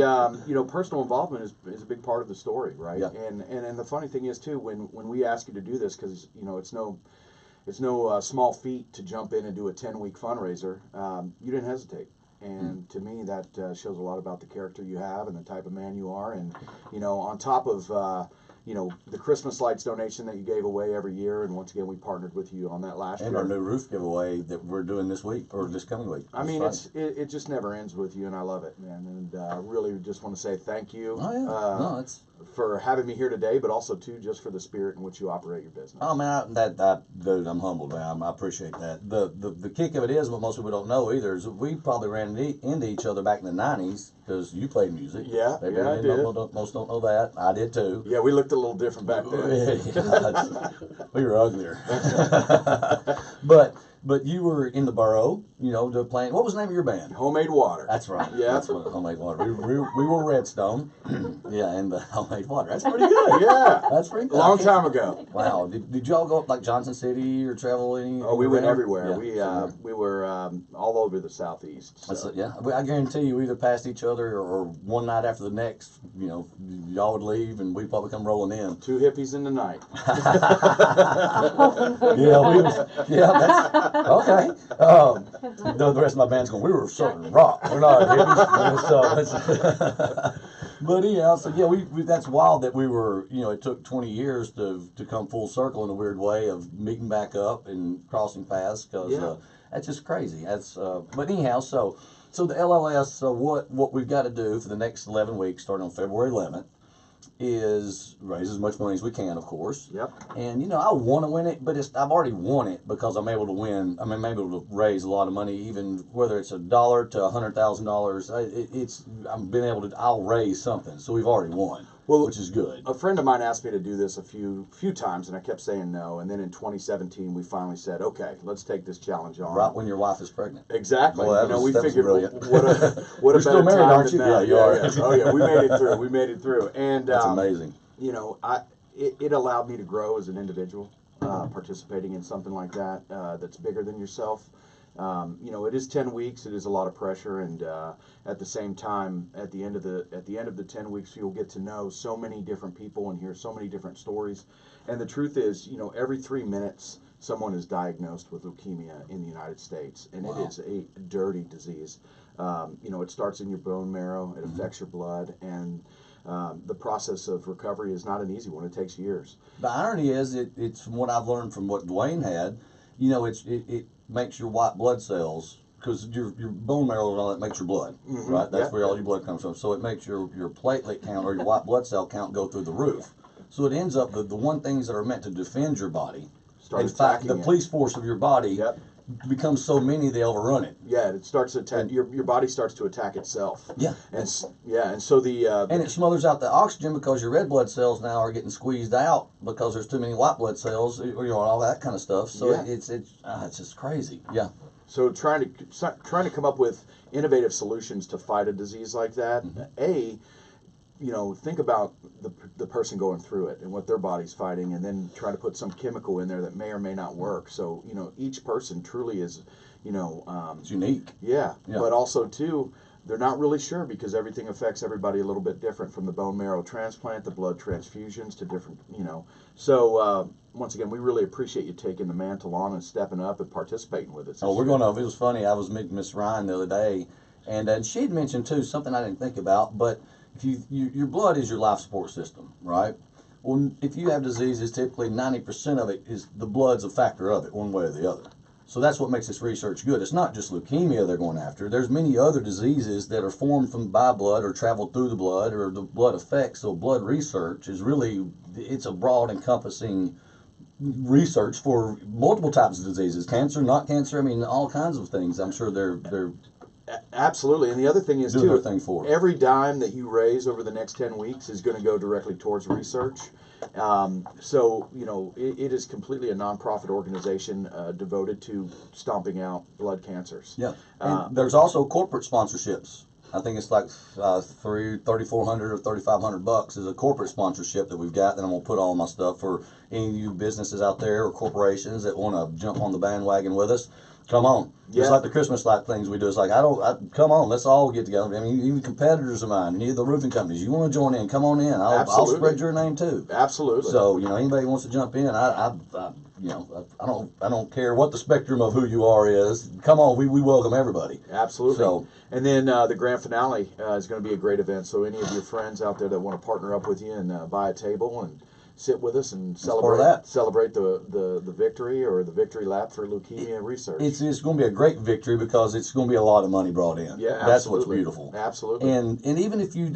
Speaker 9: personal involvement is a big part of the story, right?
Speaker 4: Yeah.
Speaker 9: And the funny thing is too, when we ask you to do this, because it's no small feat to jump in and do a 10-week fundraiser, you didn't hesitate. And to me, that shows a lot about the character you have and the type of man you are. And on top of the Christmas lights donation that you gave away every year, and once again we partnered with you on that last year.
Speaker 4: And our new roof giveaway that we're doing this week or this coming week.
Speaker 9: It just never ends with you, and I love it, man. And I really just want to say thank you.
Speaker 4: Oh yeah.
Speaker 9: For having me here today, but also too just for the spirit in which you operate your business.
Speaker 4: Oh man, dude, I'm humbled, man. I appreciate that. The kick of it is, what most people don't know either, is we probably ran into each other back in the '90s because you played music.
Speaker 9: Yeah, I did.
Speaker 4: Most don't know that. I did too.
Speaker 9: Yeah, we looked a little different back then.
Speaker 4: We were uglier. But you were in the borough, playing. What was the name of your band?
Speaker 9: Homemade Water.
Speaker 4: That's right.
Speaker 9: Yeah.
Speaker 4: That's what Homemade Water. We were Redstone. Yeah, and the Homemade Water. That's pretty good.
Speaker 9: Yeah.
Speaker 4: That's pretty good.
Speaker 9: Long time ago.
Speaker 4: Wow. Did y'all go up like Johnson City or travel any?
Speaker 9: Oh, we went everywhere.
Speaker 4: Yeah.
Speaker 9: We were all over the southeast. So.
Speaker 4: Yeah. I guarantee you, either passed each other or one night after the next, y'all would leave and we'd probably come rolling in.
Speaker 9: Two hippies in the night.
Speaker 4: That's okay. The rest of my band's going, we were serving rock. We're not hippies. But anyhow, so yeah, we that's wild that we were, it took 20 years to come full circle in a weird way of meeting back up and crossing paths, because that's just crazy. But anyhow, so the LLS, what we've got to do for the next 11 weeks, starting on February 11th, is raise as much money as we can, of course.
Speaker 9: Yep.
Speaker 4: And I want to win it, but I've already won it because I'm able to win. I'm able to raise a lot of money, even whether it's $1 to $100,000. I'll raise something. So we've already won. Well, which is good.
Speaker 9: A friend of mine asked me to do this a few times, and I kept saying no. And then in 2017, we finally said, "Okay, let's take this challenge on."
Speaker 4: Right when your wife is pregnant.
Speaker 9: Exactly.
Speaker 4: Well,
Speaker 9: we figured,
Speaker 4: brilliant.
Speaker 9: what a better
Speaker 4: still married,
Speaker 9: time
Speaker 4: aren't
Speaker 9: than
Speaker 4: you?
Speaker 9: now.
Speaker 4: Yeah, you are.
Speaker 9: Yeah. Oh yeah, we made it through. And
Speaker 4: that's amazing.
Speaker 9: It allowed me to grow as an individual, participating in something like that that's bigger than yourself. You know, it is 10 weeks. It is a lot of pressure, and at the same time, at the end of the 10 weeks, you'll get to know so many different people and hear so many different stories. And the truth is, you know, every 3 minutes, someone is diagnosed with leukemia in the United States, and it is a dirty disease. You know, it starts in your bone marrow, it affects your blood, and the process of recovery is not an easy one. It takes years.
Speaker 4: The irony is, it's from what I've learned from what Dwayne had, you know, it makes your white blood cells, because your bone marrow and all that makes your blood, right? That's where all your blood comes from. So it makes your platelet count or your white blood cell count go through the roof. So it ends up, the one things that are meant to defend your body, in fact, the police force of your body becomes so many they overrun it.
Speaker 9: Yeah, it starts to attack, your body starts to attack itself.
Speaker 4: Yeah.
Speaker 9: And and so
Speaker 4: and it smothers out the oxygen because your red blood cells now are getting squeezed out because there's too many white blood cells, or, you know, all that kind of stuff. So it's just crazy. Yeah.
Speaker 9: So trying to come up with innovative solutions to fight a disease like that, you know, think about the person going through it and what their body's fighting, and then try to put some chemical in there that may or may not work. So, you know, each person truly is, you know,
Speaker 4: it's unique.
Speaker 9: Yeah, but also too, they're not really sure because everything affects everybody a little bit different, from the bone marrow transplant, the blood transfusions to different, you know. So once again, we really appreciate you taking the mantle on and stepping up and participating with us.
Speaker 4: Oh, we're going to. It was funny. I was meeting Miss Ryan the other day, and she had mentioned too something I didn't think about, but if your blood is your life support system, right? Well, if you have diseases, typically 90% of it is the blood's a factor of it, one way or the other. So that's what makes this research good. It's not just leukemia they're going after. There's many other diseases that are formed by blood or travel through the blood or the blood affects. So blood research is really, it's a broad encompassing research for multiple types of diseases. Cancer, not cancer, I mean, all kinds of things. I'm sure they're
Speaker 9: absolutely. And the other thing is too,
Speaker 4: for
Speaker 9: every dime that you raise over the next 10 weeks is going to go directly towards research. So, you know, it is completely a nonprofit organization devoted to stomping out blood cancers.
Speaker 4: Yeah. And there's also corporate sponsorships. I think it's like $3,400 or $3,500 is a corporate sponsorship that we've got that I'm going to put all my stuff for any of you businesses out there or corporations that want to jump on the bandwagon with us. Come on. Just like the Christmas light things we do. It's like, come on, let's all get together. I mean, even competitors of mine, any of the roofing companies, you want to join in, come on in. I'll spread your name too.
Speaker 9: Absolutely.
Speaker 4: So, you know, anybody wants to jump in, you know, I don't care what the spectrum of who you are is. Come on, we welcome everybody.
Speaker 9: Absolutely.
Speaker 4: So,
Speaker 9: and then the grand finale is going to be a great event. So any of your friends out there that want to partner up with you and buy a table and sit with us and celebrate the victory or the victory lap for leukemia research.
Speaker 4: It's going to be a great victory because it's going to be a lot of money brought in.
Speaker 9: Yeah,
Speaker 4: that's what's beautiful.
Speaker 9: Absolutely.
Speaker 4: And even if you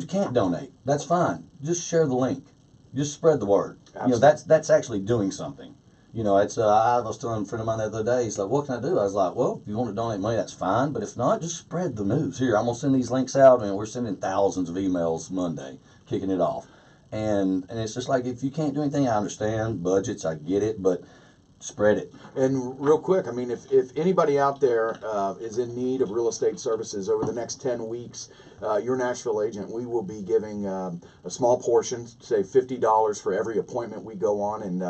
Speaker 4: can't donate, that's fine. Just share the link. Just spread the word. Absolutely. You know, that's actually doing something. You know, it's I was telling a friend of mine the other day, he's like, what can I do? I was like, well, if you want to donate money, that's fine. But if not, just spread the news. Here, I'm going to send these links out, and we're sending thousands of emails Monday, kicking it off. And it's just like, if you can't do anything, I understand, budgets, I get it, but spread it.
Speaker 9: And real quick, I mean, if anybody out there is in need of real estate services over the next 10 weeks, your Nashville agent, we will be giving a small portion, say $50 for every appointment we go on, and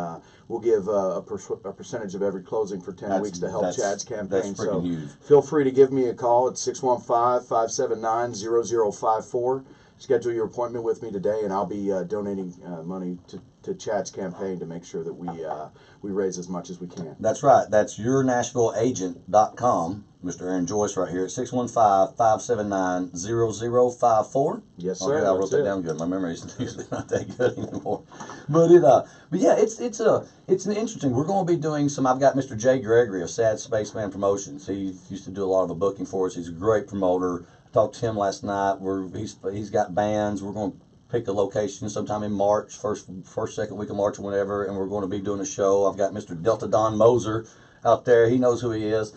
Speaker 9: we'll give a percentage of every closing for 10 weeks to help Chad's campaign.
Speaker 4: So huge.
Speaker 9: Feel free to give me a call at 615-579-0054. Schedule your appointment with me today, and I'll be donating money to Chad's campaign to make sure that we raise as much as we can.
Speaker 4: That's right. That's yournashvilleagent.com. Mr. Aaron Joyce right here at 615-579-0054.
Speaker 9: Yes, sir.
Speaker 4: Okay, I wrote that down good. My memory is usually not that good anymore. But yeah, it's an interesting. We're going to be doing some. I've got Mr. Jay Gregory of Sad Spaceman Promotions. He used to do a lot of the booking for us. He's a great promoter. Talked to him last night. He's got bands. We're going to pick a location sometime in March, first second week of March or whatever, and we're going to be doing a show. I've got Mr. Delta Don Moser out there. He knows who he is.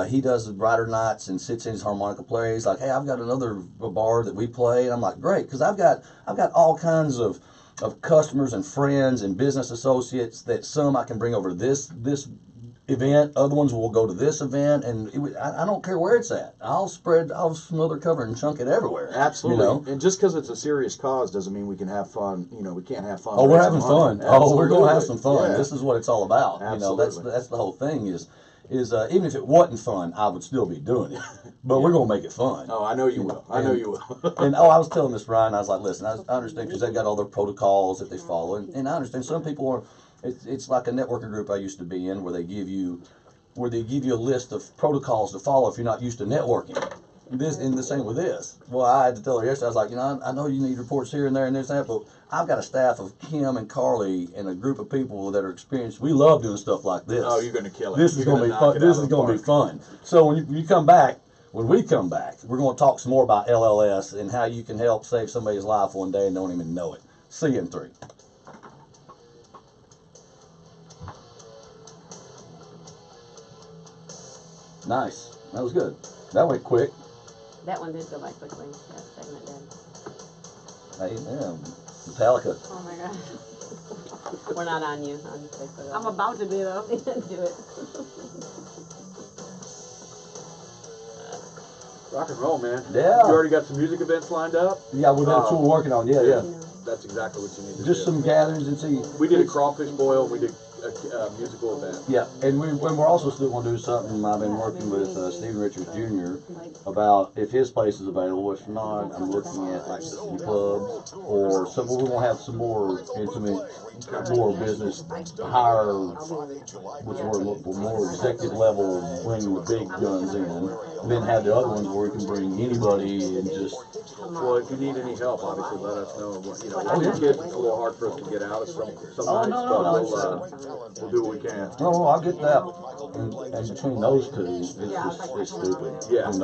Speaker 4: He does the brighter nights and sits in his harmonica player. He's like, hey, I've got another bar that we play, and I'm like, great, because I've got all kinds of customers and friends and business associates that some I can bring over to this event, other ones will go to this event, and I don't care where it's at. I'll smother, cover, and chunk it everywhere.
Speaker 9: Absolutely.
Speaker 4: You know?
Speaker 9: And just because it's a serious cause doesn't mean we can have fun. You know, we can't have fun.
Speaker 4: Oh, we're having fun.
Speaker 9: Absolutely.
Speaker 4: Oh, we're going to have some fun.
Speaker 9: Yeah.
Speaker 4: This is what it's all about.
Speaker 9: Absolutely.
Speaker 4: You know, that's the whole thing is is even if it wasn't fun, I would still be doing it. But we're gonna make it fun.
Speaker 9: Oh, I know you will. I know you will.
Speaker 4: And I was telling this Ryan, I was like, listen, I understand because they've got all their protocols that they follow, and I understand some people are. It's like a networking group I used to be in where they give you a list of protocols to follow if you're not used to networking. And the same with this. Well, I had to tell her yesterday, I was like, I know you need reports here and there and this and that, but I've got a staff of Kim and Carly and a group of people that are experienced. We love doing stuff like this.
Speaker 9: Oh, you're going to kill it.
Speaker 4: This is going to be fun. This is going to be fun. So when we come back, we're going to talk some more about LLS and how you can help save somebody's life one day and don't even know it. See you in 3. Nice. That was good. That went quick.
Speaker 8: That one did go by quickly. That segment did.
Speaker 4: Hey, yeah. Metallica.
Speaker 8: Oh my gosh. We're not on you on Facebook.
Speaker 2: I'm about to be though.
Speaker 8: Do it.
Speaker 9: Rock and roll, man.
Speaker 4: Yeah.
Speaker 9: You already got some music events lined up?
Speaker 4: Yeah, that's what we're working on. Yeah.
Speaker 9: That's exactly what you need to do.
Speaker 4: Just some gatherings and see.
Speaker 9: We did a crawfish boil. We did a musical event.
Speaker 4: Yeah, and we're also still going to do something. I've been working with Stephen Richards Jr. about if his place is available. If not, I'm looking at like some clubs or some. We're going to have some more intimate, more business, higher, more executive level, bring the big guns in, and then have the other ones where we can bring anybody and just.
Speaker 9: Well, if you need any help, obviously let us know. It's a little hard for us to get out some nights, but we'll do what we can.
Speaker 4: No, I'll get that. And between those two, it's stupid.
Speaker 9: Yeah.
Speaker 4: That's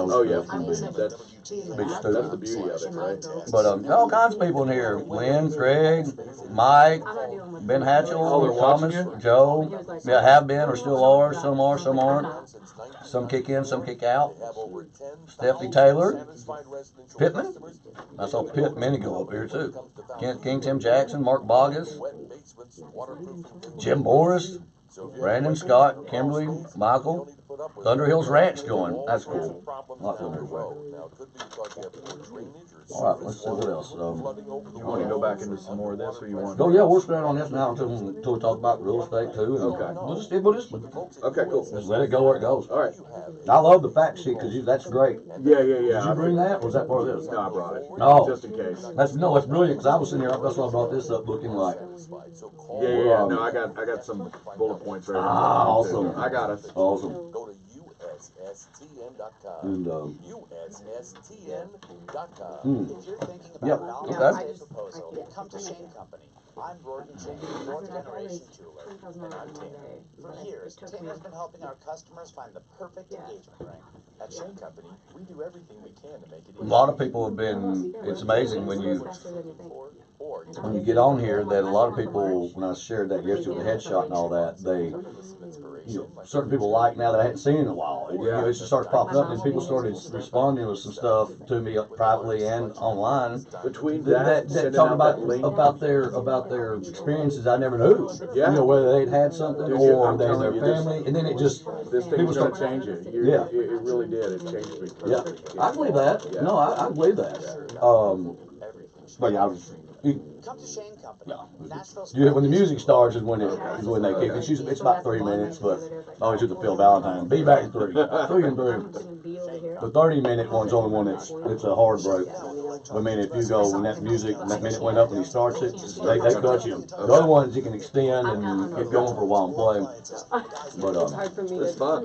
Speaker 9: the beauty of it, right?
Speaker 4: But all kinds of people in here: Lynn, Craig, Mike, Ben Hatchell, Thomas, Joe. Yeah, have been or still are. Some are, some aren't. Some kick in, some kick out. Stephanie Taylor, Pittman. I saw Pitt Minigo up here too. King Tim Jackson, Mark Bogus, Jim Morris, Brandon Scott, Kimberly, Michael. Thunder Hills Ranch going. That's cool. Not Thunder Way. All right, let's see what else.
Speaker 9: You want to go back into some more of this, or you want?
Speaker 4: Oh yeah, we'll stay on this now until we talk about real estate too. And
Speaker 9: okay.
Speaker 4: We'll just stick with this one.
Speaker 9: Okay, cool.
Speaker 4: Just let it go where it goes.
Speaker 9: All right.
Speaker 4: I love the fact sheet because that's great.
Speaker 9: Yeah.
Speaker 4: Did you bring that? Or was that part of this?
Speaker 9: No, I brought it.
Speaker 4: Oh,
Speaker 9: just in case.
Speaker 4: That's brilliant because I was sitting here. That's why I brought this up, looking like.
Speaker 9: Yeah. No, I got some bullet points right.
Speaker 4: Awesome.
Speaker 9: I got it.
Speaker 4: Awesome.
Speaker 3: Go to USSTN.com.
Speaker 4: And
Speaker 3: USSTN.com.
Speaker 1: If you're thinking about an
Speaker 4: okay.
Speaker 1: all-estate proposal, come to Shane Company. I'm Gordon Shane, fourth generation jeweler, and I'm Tim. For years, Tim has been helping our customers find the perfect engagement ring. At Shane Company, we do everything we can to make it easy.
Speaker 4: a lot of people have been. It's amazing when you get on here that a lot of people. When I shared that yesterday with the headshot and all that, they. Certain people like now that I hadn't seen in a while. It just started popping up, and people started responding with some stuff to me privately and online.
Speaker 9: Between
Speaker 4: that talk about their experiences I never knew.
Speaker 9: Yeah.
Speaker 4: Whether they'd had something or their family, and then it just
Speaker 9: this thing was going to change it.
Speaker 4: Yeah,
Speaker 9: it really did. It changed me.
Speaker 4: Yeah, I believe that.
Speaker 9: Yeah.
Speaker 4: No, I believe that. But yeah,
Speaker 1: Come to Shane Company.
Speaker 4: when the music starts is when they kick it. It's about 3 minutes, but I always do the Phil Valentine. Be back in 3. 3 and 3. The 30-minute one's only one it's a hard break. I mean, if you go when that minute went up when he starts it, they cut you. The other ones you can extend and get going for a while and play. But
Speaker 9: it's fun.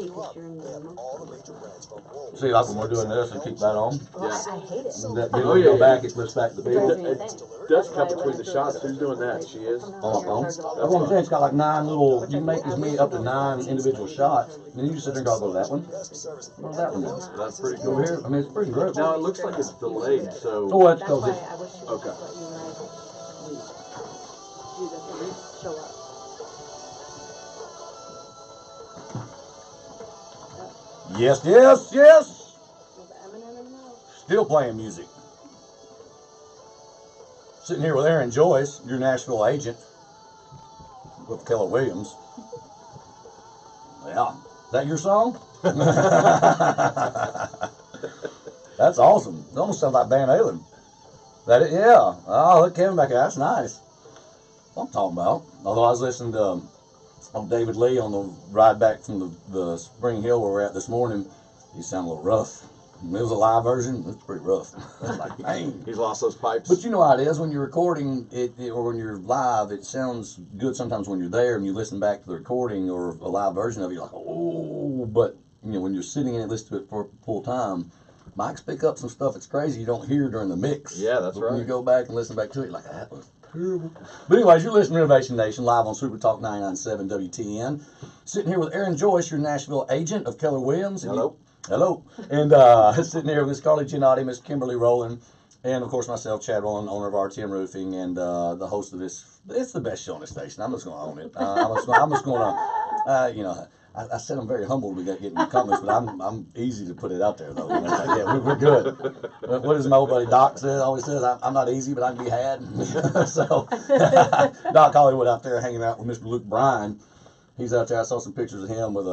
Speaker 4: See, like when we're doing this and keep that on.
Speaker 8: I hate it.
Speaker 4: Then when we go back, it flips back to the beat.
Speaker 9: It does cut between the shots. Who's doing that? She is?
Speaker 4: On the phone. That's what I'm saying. It's got like 9 little, you can make this meat up to 9 individual shots. And then you just sit there and go to that one. What that one is?
Speaker 9: That's pretty cool.
Speaker 4: Over here, I mean, it's pretty great.
Speaker 9: Now it looks like it's delayed, so.
Speaker 4: Oh, that's because it's.
Speaker 9: Okay.
Speaker 4: Yes, yes, yes. Still playing music. Sitting here with Aaron Joyce, your Nashville agent, with KELLER Williams. Yeah. Is that your song? That's awesome. It almost sounds like Van Halen. That it? Yeah. Oh, look, Kevin back there. That's nice. What I'm talking about. Although I was listening to on David Lee on the ride back from the Spring Hill where we're at this morning. He sounded a little rough. It was a live version. It's pretty rough. It's like, dang.
Speaker 9: He's lost those pipes.
Speaker 4: But you know how it is when you're recording it, or when you're live. It sounds good sometimes when you're there and you listen back to the recording or a live version of it. You're like, oh, but you know when you're sitting in it, listening to it for full time, mics pick up some stuff. It's crazy you don't hear during the mix.
Speaker 9: Yeah, that's right.
Speaker 4: When you go back and listen back to it, you're like that was terrible. But anyways, you're listening to Renovation Nation live on SuperTalk 99.7 WTN. Sitting here with Aaron Joyce, your Nashville agent of KELLER Williams.
Speaker 9: Hello.
Speaker 4: Hello. And sitting here with Miss Carly Giannotti, Miss Kimberly Rowland, and of course myself, Chad Rowland, owner of RTM Roofing, and the host of this. It's the best show on the station. I'm just going to own it. I'm just going to, you know, I said I'm very humble to getting compliments, but I'm easy to put it out there though. You know, yeah, we're good. What does my old buddy Doc say? Always says I'm not easy, but I can be had. So Doc Hollywood out there hanging out with Mr. Luke Bryan. He's out there. I saw some pictures of him with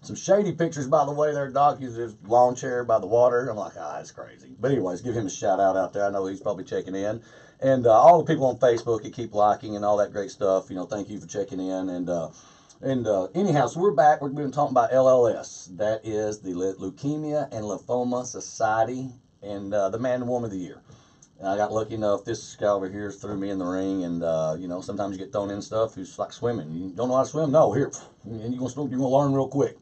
Speaker 4: some shady pictures, by the way, there, Doc. He's his lawn chair by the water. I'm like, that's crazy. But anyways, give him a shout out there. I know he's probably checking in. And all the people on Facebook that keep liking and all that great stuff, you know, thank you for checking in. And anyhow, so we're back. We've been talking about LLS. That is the Leukemia and Lymphoma Society and the Man and Woman of the Year. And I got lucky enough, this guy over here threw me in the ring, and you know, sometimes you get thrown in stuff. It's like swimming. You don't know how to swim? No, here, and you're gonna learn real quick.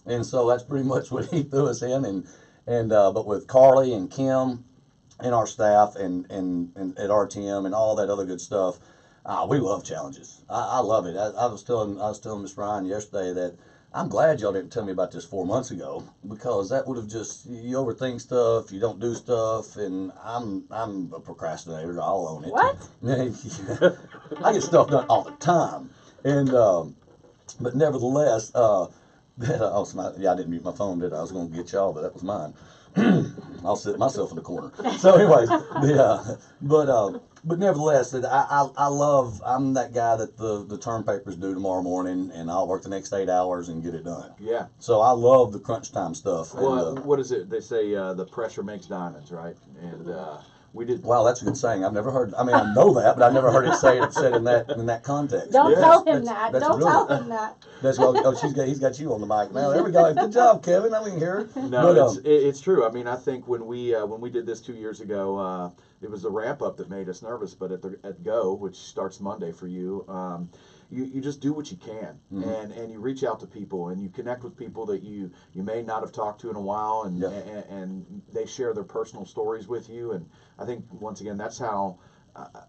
Speaker 4: And so that's pretty much what he threw us in. But with Carly and Kim and our staff and at RTM and all that other good stuff, we love challenges. I love it. I was telling Miss Ryan yesterday that I'm glad y'all didn't tell me about this 4 months ago, because that would have just, you overthink stuff, you don't do stuff, and I'm a procrastinator. I'll own it.
Speaker 8: What?
Speaker 4: I get stuff done all the time, and but nevertheless, I didn't mute my phone, did I? I was going to get y'all, but that was mine. I'll sit myself in the corner. So anyways, but nevertheless, I'm that guy that the term papers due tomorrow morning, and I'll work the next 8 hours and get it done.
Speaker 9: Yeah.
Speaker 4: So I love the crunch time stuff.
Speaker 9: Well, what is it? They say the pressure makes diamonds, right? And we did.
Speaker 4: Wow, that's a good saying. I've never heard. I mean, I know that, but I've never heard it said in that context.
Speaker 8: Don't tell him that. Don't tell him that.
Speaker 4: That's well. Oh, he's got you on the mic now. There we go. Good job, Kevin. I mean, hear it.
Speaker 9: No, but, it's true. I mean, I think when we did this 2 years ago, it was the ramp up that made us nervous. But at Go, which starts Monday for you, you just do what you can, and you reach out to people, and you connect with people that you may not have talked to in a while, and they share their personal stories with you. And I think once again, that's how.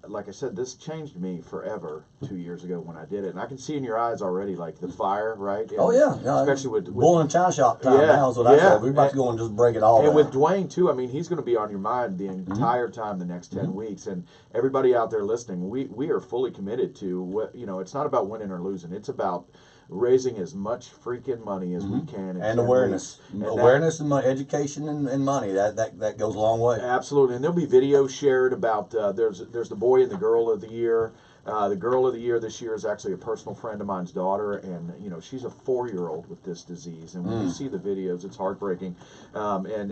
Speaker 9: Like I said, this changed me forever 2 years ago when I did it, and I can see in your eyes already, like the fire, right? And
Speaker 4: oh yeah,
Speaker 9: especially with
Speaker 4: bull and china shop time now is what I said. We're about to go and just break it all.
Speaker 9: And
Speaker 4: down.
Speaker 9: with Dwayne too, I mean, he's going to be on your mind the entire time the next 10 weeks. And everybody out there listening, we are fully committed to what, you know. It's not about winning or losing. It's about raising as much freaking money as we can,
Speaker 4: and awareness, and education and money. That goes a long way.
Speaker 9: Absolutely, and there'll be videos shared about. There's the boy and the girl of the year. The girl of the year this year is actually a personal friend of mine's daughter, and you know, she's a 4-year-old with this disease. And when you see the videos, it's heartbreaking. And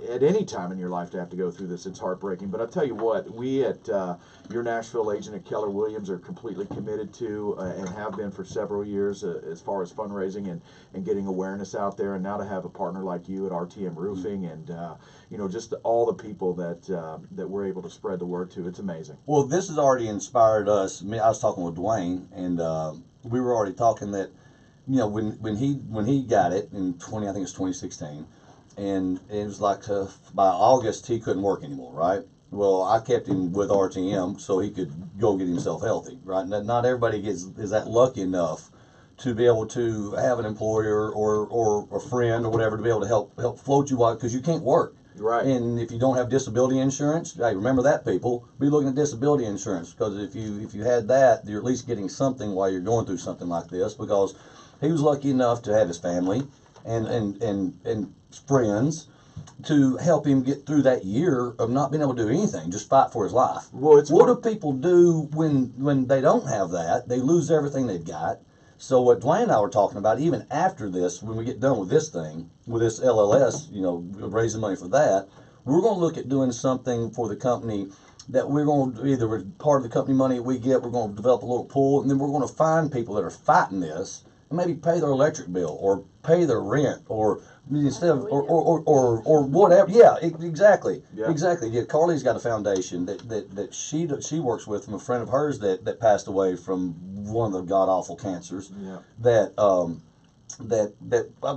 Speaker 9: at any time in your life to have to go through this, it's heartbreaking. But I'll tell you what, we at your Nashville agent at KELLER Williams are completely committed to and have been for several years as far as fundraising and getting awareness out there. And now to have a partner like you at RTM Roofing and you know, just all the people that we're able to spread the word to, it's amazing.
Speaker 4: Well, this has already inspired us. I was talking with Dwayne, and we were already talking that, you know, when he got it in I think it's 2016, and it was like by August he couldn't work anymore, right? Well, I kept him with RTM so he could go get himself healthy, right? Not everybody is that lucky enough to be able to have an employer or a friend or whatever to be able to help float you out, because you can't work.
Speaker 9: Right.
Speaker 4: And if you don't have disability insurance, hey, remember that, people. Be looking at disability insurance, because if you had that, you're at least getting something while you're going through something like this. Because he was lucky enough to have his family and friends to help him get through that year of not being able to do anything, just fight for his life.
Speaker 9: Well,
Speaker 4: what do people do when they don't have that? They lose everything they've got. So what Dwayne and I were talking about, even after this, when we get done with this thing, with this LLS, you know, raising money for that, we're going to look at doing something for the company that we're going to either part of the company money we get, we're going to develop a little pool, and then we're going to find people that are fighting this and maybe pay their electric bill or pay their rent or instead of or whatever. Yeah, exactly. Yeah. Exactly. Yeah, Carly's got a foundation that she works with from a friend of hers that passed away from one of the god awful cancers. Yeah. That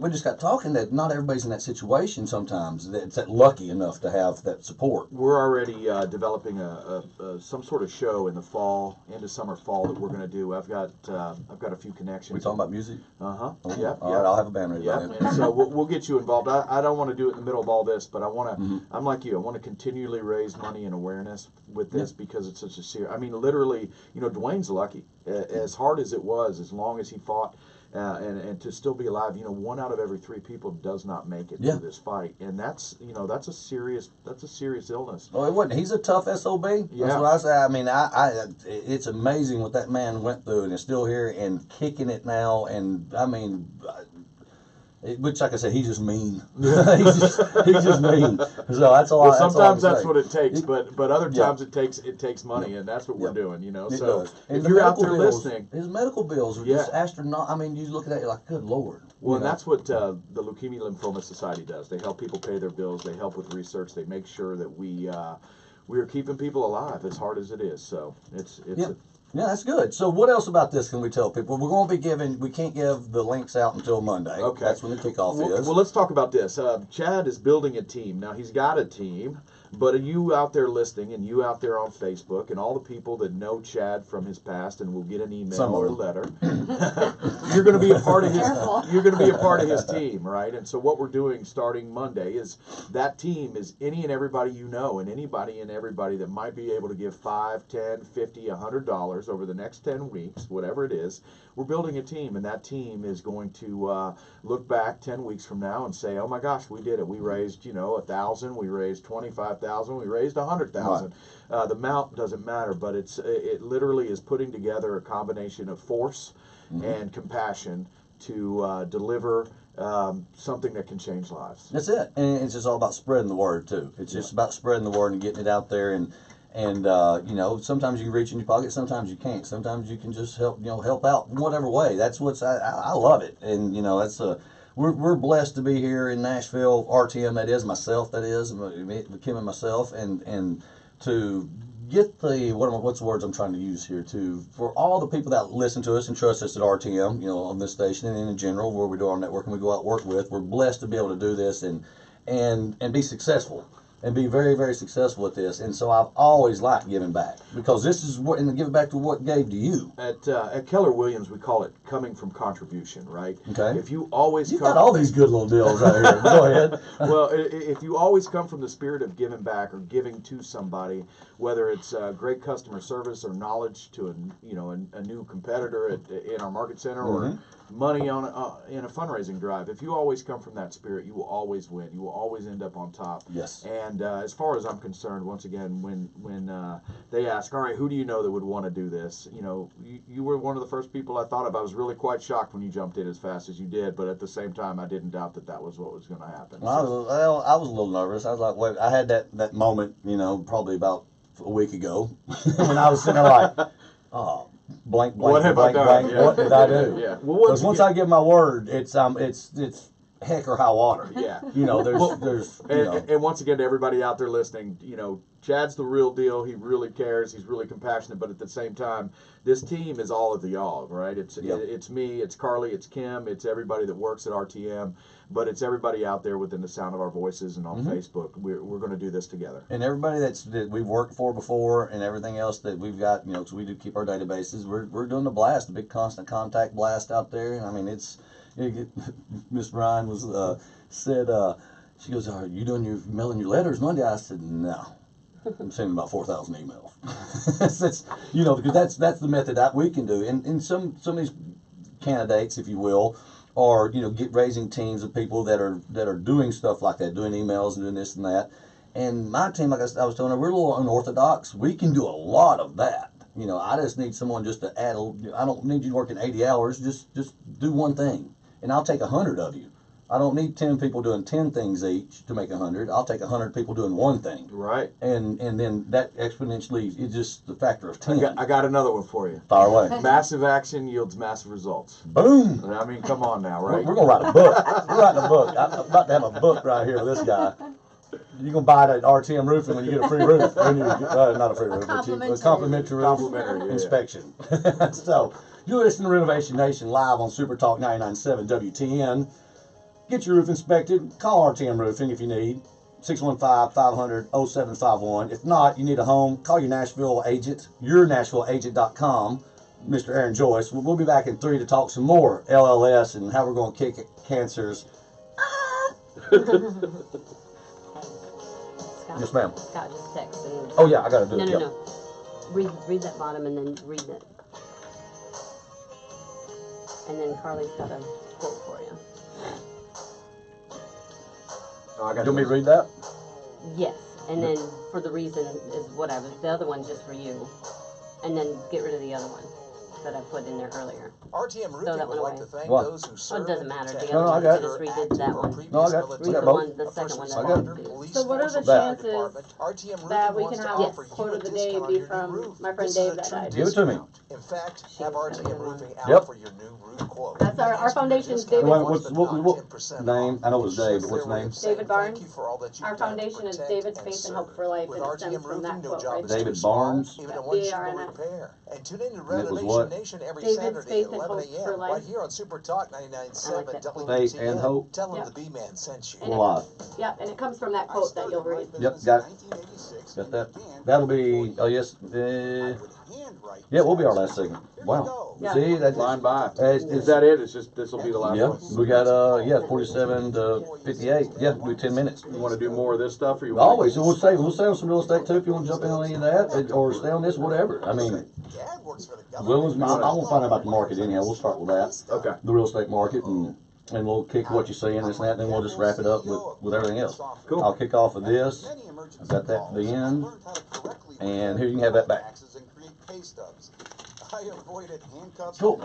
Speaker 4: we just got talking that not everybody's in that situation sometimes that's that lucky enough to have that support.
Speaker 9: We're already developing some sort of show in the fall, into summer fall that we're going to do. I've got a few connections.
Speaker 4: We talking about music?
Speaker 9: Uh-huh.
Speaker 4: Oh, yeah. All right, I'll have a band ready.
Speaker 9: Yeah, and so we'll get you involved. I don't want to do it in the middle of all this, but I want to. I'm like you. I want to continually raise money and awareness with this because it's such a serious. I mean, literally, Dwayne's lucky. As hard as it was, as long as he fought. And to still be alive, 1 out of every 3 people does not make it through this fight, and that's a serious illness.
Speaker 4: Oh, it wasn't. He's a tough SOB. Yeah. That's what I say. I mean, it's amazing what that man went through, and is still here and kicking it now. And I mean, which, like I said, he's just mean. he's just mean. So that's all.
Speaker 9: Well, sometimes that's what it takes, but other times it takes money, and that's what we're doing. So if you're out there listening,
Speaker 4: his medical bills are just astronomical. I mean, you look at that, you're like, good Lord.
Speaker 9: Well, and that's what the Leukemia Lymphoma Society does. They help people pay their bills. They help with research. They make sure that we are keeping people alive as hard as it is. So it's.
Speaker 4: Yeah, that's good. So what else about this can we tell people? We're going to be we can't give the links out until Monday. Okay. That's when the kickoff is.
Speaker 9: Well, let's talk about this. Chad is building a team. Now, he's got a team, but you out there listening and you out there on Facebook and all the people that know Chad from his past and will get an email or a letter, you're going to be a part of his team, right? And so what we're doing starting Monday is that team is any and everybody you know and anybody and everybody that might be able to give $5, $10, $50, $100 over the next 10 weeks, whatever it is. We're building a team, and that team is going to look back 10 weeks from now and say, oh my gosh, we did it. We raised, 1,000, we raised 25,000, we raised 100,000. Right. The amount doesn't matter, but it literally is putting together a combination of force and compassion to deliver something that can change lives.
Speaker 4: That's it, and it's just all about spreading the word too. It's just about spreading the word and getting it out there, and sometimes you can reach in your pocket, sometimes you can't. Sometimes you can just help out in whatever way. That's I love it, and that's we're blessed to be here in Nashville. RTM, that is myself, that is Kim and myself, and to get the what's the words I'm trying to use here for all the people that listen to us and trust us at RTM, on this station and in general where we do our network and we go out and work with. We're blessed to be able to do this and be successful. And be very, very successful at this, and so I've always liked giving back because this is what, and give back to what gave to you.
Speaker 9: At KELLER Williams, we call it coming from contribution, right?
Speaker 4: Okay.
Speaker 9: If you always
Speaker 4: got all these good little deals out here. Go ahead.
Speaker 9: Well, if you always come from the spirit of giving back or giving to somebody, whether it's great customer service or knowledge to a new competitor in our market center or money on in a fundraising drive, if you always come from that spirit, you will always win. You will always end up on top.
Speaker 4: Yes.
Speaker 9: And as far as I'm concerned, once again, when they ask, all right, who do you know that would want to do this? You were one of the first people I thought of. I was really quite shocked when you jumped in as fast as you did, but at the same time, I didn't doubt that was what was going to happen.
Speaker 4: Well, I was a little nervous. I was like, wait, I had that moment, probably about a week ago when I was sitting there like, oh, blank,
Speaker 9: what have I done?
Speaker 4: Blank,
Speaker 9: yeah.
Speaker 4: What did I do?
Speaker 9: Yeah.
Speaker 4: Because once I give my word, it's heck or high water.
Speaker 9: Yeah.
Speaker 4: And
Speaker 9: once again, to everybody out there listening, Chad's the real deal. He really cares. He's really compassionate. But at the same time, this team is all of the y'all, right? It's me, it's Carly, it's Kim, it's everybody that works at RTM. But it's everybody out there within the sound of our voices and on Facebook. We're going to do this together.
Speaker 4: And everybody that we've worked for before and everything else that we've got, because we do keep our databases, we're doing the blast, the big constant contact blast out there. And I mean, Miss Ryan said, she goes, are you mailing your letters Monday? I said, no. I'm sending about 4,000 emails. Because that's the method that we can do. And some of these candidates, if you will, or raising teams of people that are doing stuff like that, doing emails and doing this and that. And my team, like I was telling her, we're a little unorthodox. We can do a lot of that. I just need someone just to add. I don't need you working 80 hours. Just do one thing, and I'll take 100 of you. I don't need 10 people doing 10 things each to make 100. I'll take 100 people doing one thing.
Speaker 9: Right.
Speaker 4: And then that exponentially is just the factor of 10.
Speaker 9: I got another one for you.
Speaker 4: Fire away.
Speaker 9: Massive action yields massive results.
Speaker 4: Boom.
Speaker 9: I mean, come on now, right?
Speaker 4: We're going to write a book. We're writing a book. I'm about to have a book right here with this guy. You're going to buy it at RTM Roofing when you get a free roof. Not a free roof, but a complimentary roof inspection. So, you're listening to Renovation Nation live on Super Talk 99.7 WTN. Get your roof inspected. Call RTM Roofing if you need. 615-500-0751. If not, you need a home, call your Nashville agent, yournashvilleagent.com, Mr. Aaron Joyce. We'll be back in 3 to talk some more LLS and how we're going to kick cancers. Yes, ma'am.
Speaker 11: Scott just texted.
Speaker 4: Oh, yeah, I got to do it.
Speaker 11: No. Read that bottom and then read it. And then Carly's got a quote for you.
Speaker 4: Oh, do you want me to read that?
Speaker 11: Yes, and then for the reason is whatever. The other one's just for you. And then get rid of the other one that I put in there earlier.
Speaker 3: RTM Roofing would like to thank
Speaker 4: What?
Speaker 3: those who serve.
Speaker 11: It doesn't matter. The
Speaker 4: No,
Speaker 11: other
Speaker 4: I
Speaker 11: one,
Speaker 4: got
Speaker 11: I
Speaker 4: it.
Speaker 11: just redid that one.
Speaker 4: No, I got it. We got both.
Speaker 11: The second one
Speaker 4: I got it.
Speaker 2: So what are the chances that we can have this quote of the day be from my friend Dave that died?
Speaker 4: Give it to me.
Speaker 3: In fact, have RTM Roofing out for your new roof quote.
Speaker 2: That's our foundation's David.
Speaker 4: What's name? I know it was Dave, but what's the name?
Speaker 2: David Barnes. Our foundation is David's Faith and Hope for Life, and it stems from that quote right there.
Speaker 4: David Barnes.
Speaker 2: B-A-R-N-S.
Speaker 3: And tune in to
Speaker 4: That was
Speaker 3: Renovation
Speaker 4: what?
Speaker 3: Nation every
Speaker 2: David's
Speaker 3: Saturday
Speaker 2: Faith
Speaker 3: at
Speaker 2: and
Speaker 3: 11
Speaker 2: Hope for
Speaker 3: a.m.
Speaker 2: Life.
Speaker 3: right here on Super Talk 99.7 WTN.
Speaker 4: Faith and Hope.
Speaker 3: Tell him
Speaker 2: Yep.
Speaker 3: the B-Man sent you.
Speaker 2: And
Speaker 4: Live.
Speaker 2: Yeah, and it comes from that quote that you'll read.
Speaker 4: Yep, got it. Got that. That'll be, oh yes, yeah, we'll be our last segment. Wow.
Speaker 2: Yeah.
Speaker 4: See, that's
Speaker 9: Flying by.
Speaker 4: Is
Speaker 9: Is that it? It's just, this will be the last
Speaker 4: Yeah,
Speaker 9: one.
Speaker 4: we got, 47 to 58. Yeah, we'll do 10 minutes.
Speaker 9: You want to do more of this stuff, or you want
Speaker 4: Always, we'll stay on some real estate too if you want to jump in on any of that, or stay on this, whatever. I mean, Williams, I want to find out about the market anyhow. We'll start with that.
Speaker 9: Okay.
Speaker 4: The real estate market, and we'll kick what you're saying, this and that, and then we'll just wrap it up with everything else.
Speaker 9: Cool.
Speaker 4: I'll kick off with this. I've got that at the end. And here, you can have that back. Cool.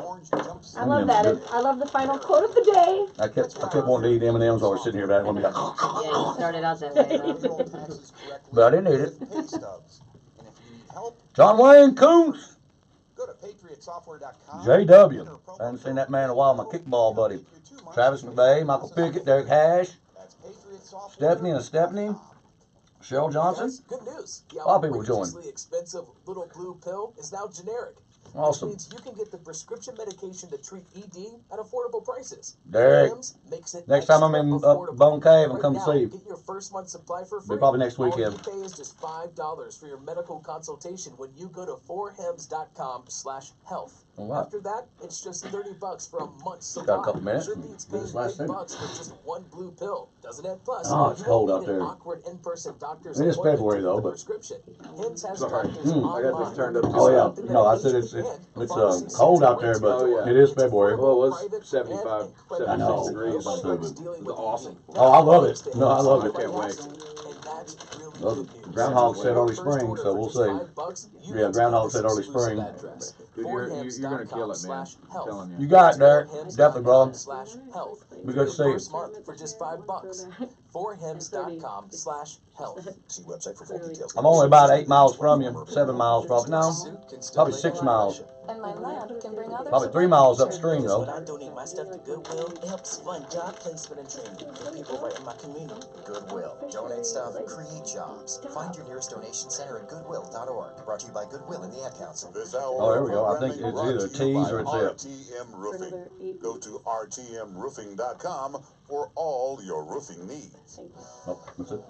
Speaker 2: I love that. I love the final quote of the day.
Speaker 4: I kept wanting to eat M&Ms while we're sitting here, but I didn't want to be like,
Speaker 11: Yeah, you started out that way, though.
Speaker 4: but I didn't eat it. John Wayne Coons. JW. I haven't seen that man in a while. My kickball buddy. Travis McVay, Michael Pickett, Derek Hash, Stephanie and Stephanie, Cheryl Johnson.
Speaker 12: Good news.
Speaker 4: A lot of people joined.
Speaker 12: outrageously expensive little blue pill is now generic.
Speaker 4: Awesome.
Speaker 12: Which means you can get the prescription medication to treat ED at affordable prices.
Speaker 4: Derek,
Speaker 12: Williams makes it
Speaker 4: next time I'm in
Speaker 12: affordable.
Speaker 4: Bone Cave, I'm
Speaker 12: Right
Speaker 4: coming to
Speaker 12: now,
Speaker 4: see you.
Speaker 12: Get your first month supply for
Speaker 4: Be
Speaker 12: free.
Speaker 4: probably next
Speaker 12: All
Speaker 4: weekend.
Speaker 12: you pay is just $5 for your medical consultation when you go to 4hems.com/health.
Speaker 4: All right.
Speaker 12: After that, it's just $30 for a month's supply.
Speaker 4: Got a couple minutes.
Speaker 12: Sure beats
Speaker 4: Do
Speaker 12: paying
Speaker 4: this last
Speaker 12: big
Speaker 4: segment.
Speaker 12: bucks for just one blue pill, doesn't it? Plus,
Speaker 4: Oh, it's
Speaker 12: you
Speaker 4: cold
Speaker 12: won't
Speaker 4: out
Speaker 12: need an
Speaker 4: there.
Speaker 12: awkward in-person doctor's
Speaker 4: It is
Speaker 12: appointment
Speaker 4: February,
Speaker 12: to
Speaker 4: though,
Speaker 12: get the
Speaker 4: but-
Speaker 12: prescription. Hims has
Speaker 9: Sorry.
Speaker 12: doctors
Speaker 9: I got
Speaker 12: online.
Speaker 9: this turned up.
Speaker 4: Oh yeah, no, I said it's cold out there, but
Speaker 9: Oh, yeah.
Speaker 4: it is February.
Speaker 9: Well, it was 75,
Speaker 4: I know.
Speaker 9: 76 degrees.
Speaker 4: It's stupid.
Speaker 9: It was awesome.
Speaker 4: Oh, I love it. No, I love
Speaker 9: I
Speaker 4: it.
Speaker 9: can't wait.
Speaker 4: Well, the groundhog said early spring, so we'll see. Yeah, groundhog said early spring.
Speaker 9: Dude, you're going to kill it, man. I'm telling
Speaker 4: You
Speaker 9: you.
Speaker 4: got it, Derek. Definitely, brother. Be good to see you.
Speaker 12: First month for just $5. 4hems.com/health.
Speaker 3: See website for full details.
Speaker 4: I'm only about 8 miles from you. 7 miles, probably. No, probably 6 miles.
Speaker 5: And my lab can bring others.
Speaker 4: Probably 3 miles upstream,
Speaker 10: When
Speaker 4: though.
Speaker 10: I donate my stuff to Goodwill, it helps fund job placement and training for people right in my community.
Speaker 1: Goodwill. Donate stuff, create jobs. Find your nearest donation center at goodwill.org. Brought to you by Goodwill and the Ad Council.
Speaker 13: This hour
Speaker 4: Oh, there we go. I think
Speaker 13: programming
Speaker 4: it's either
Speaker 13: brought to you
Speaker 4: T's
Speaker 13: by
Speaker 4: or it's it.
Speaker 13: RTM Roofing. Go to rtmroofing.com for all your roofing needs.
Speaker 4: Oh, that's it.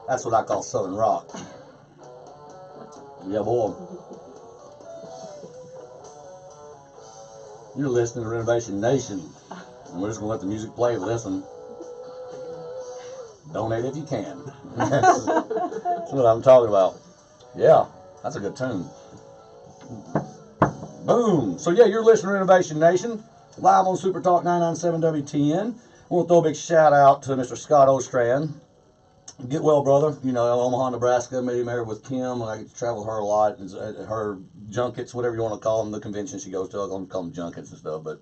Speaker 4: That's what I call Southern Rock. Yeah, boy. You're listening to Renovation Nation. And we're just going to let the music play. Listen. Donate if you can. That's what I'm talking about. Yeah, that's a good tune. Boom. So, yeah, you're listening to Renovation Nation. Live on Super Talk 99.7 WTN. I want to throw a big shout out to Mr. Scott Ostrand. Get well, brother. You know, Omaha, Nebraska. Made him married with Kim. I get to travel with her a lot. Her junkets, whatever you want to call them, the convention she goes to. I'm going to call them junkets and stuff, but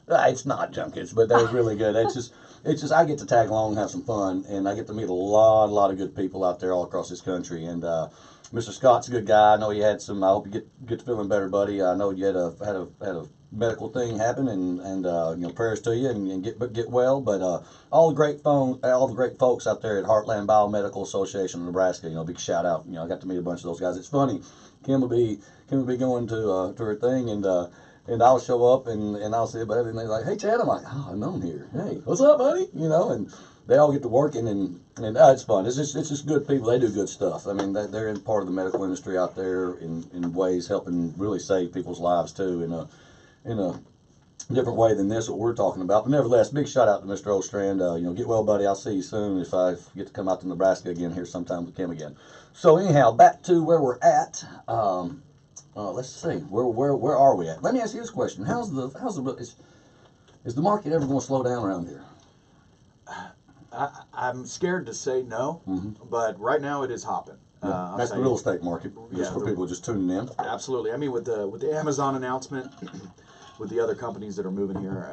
Speaker 4: it's not junkets, but they're really good. It's just I get to tag along and have some fun, and I get to meet a lot of good people out there all across this country. And Mr. Scott's a good guy. I know you had some. I hope you get to feeling better, buddy. I know you had a medical thing happen, and you know, prayers to you and get well. But all the great folks out there at Heartland Biomedical Association of Nebraska, you know, big shout out. You know, I got to meet a bunch of those guys. It's funny. Kim will be going to her thing, and I'll show up and I'll see about it, and they're like, "Hey, Chad," I'm like, "Oh, I know him here. Hey, what's up, buddy?" You know, and they all get to working, and it's fun. It's just good people. They do good stuff. I mean, they're in part of the medical industry out there in ways helping really save people's lives too in a different way than this what we're talking about. But nevertheless, big shout out to Mr. Ostrand. You know, get well, buddy. I'll see you soon if I get to come out to Nebraska again here sometime with Kim again. So anyhow, back to where we're at. Let's see, where are we at? Let me ask you this question: is the market ever going to slow down around here?
Speaker 9: I'm scared to say no, but right now it is hopping.
Speaker 4: Yeah, that's the real estate market, just for people just tuning in.
Speaker 9: Absolutely. I mean, with the Amazon announcement, with the other companies that are moving here,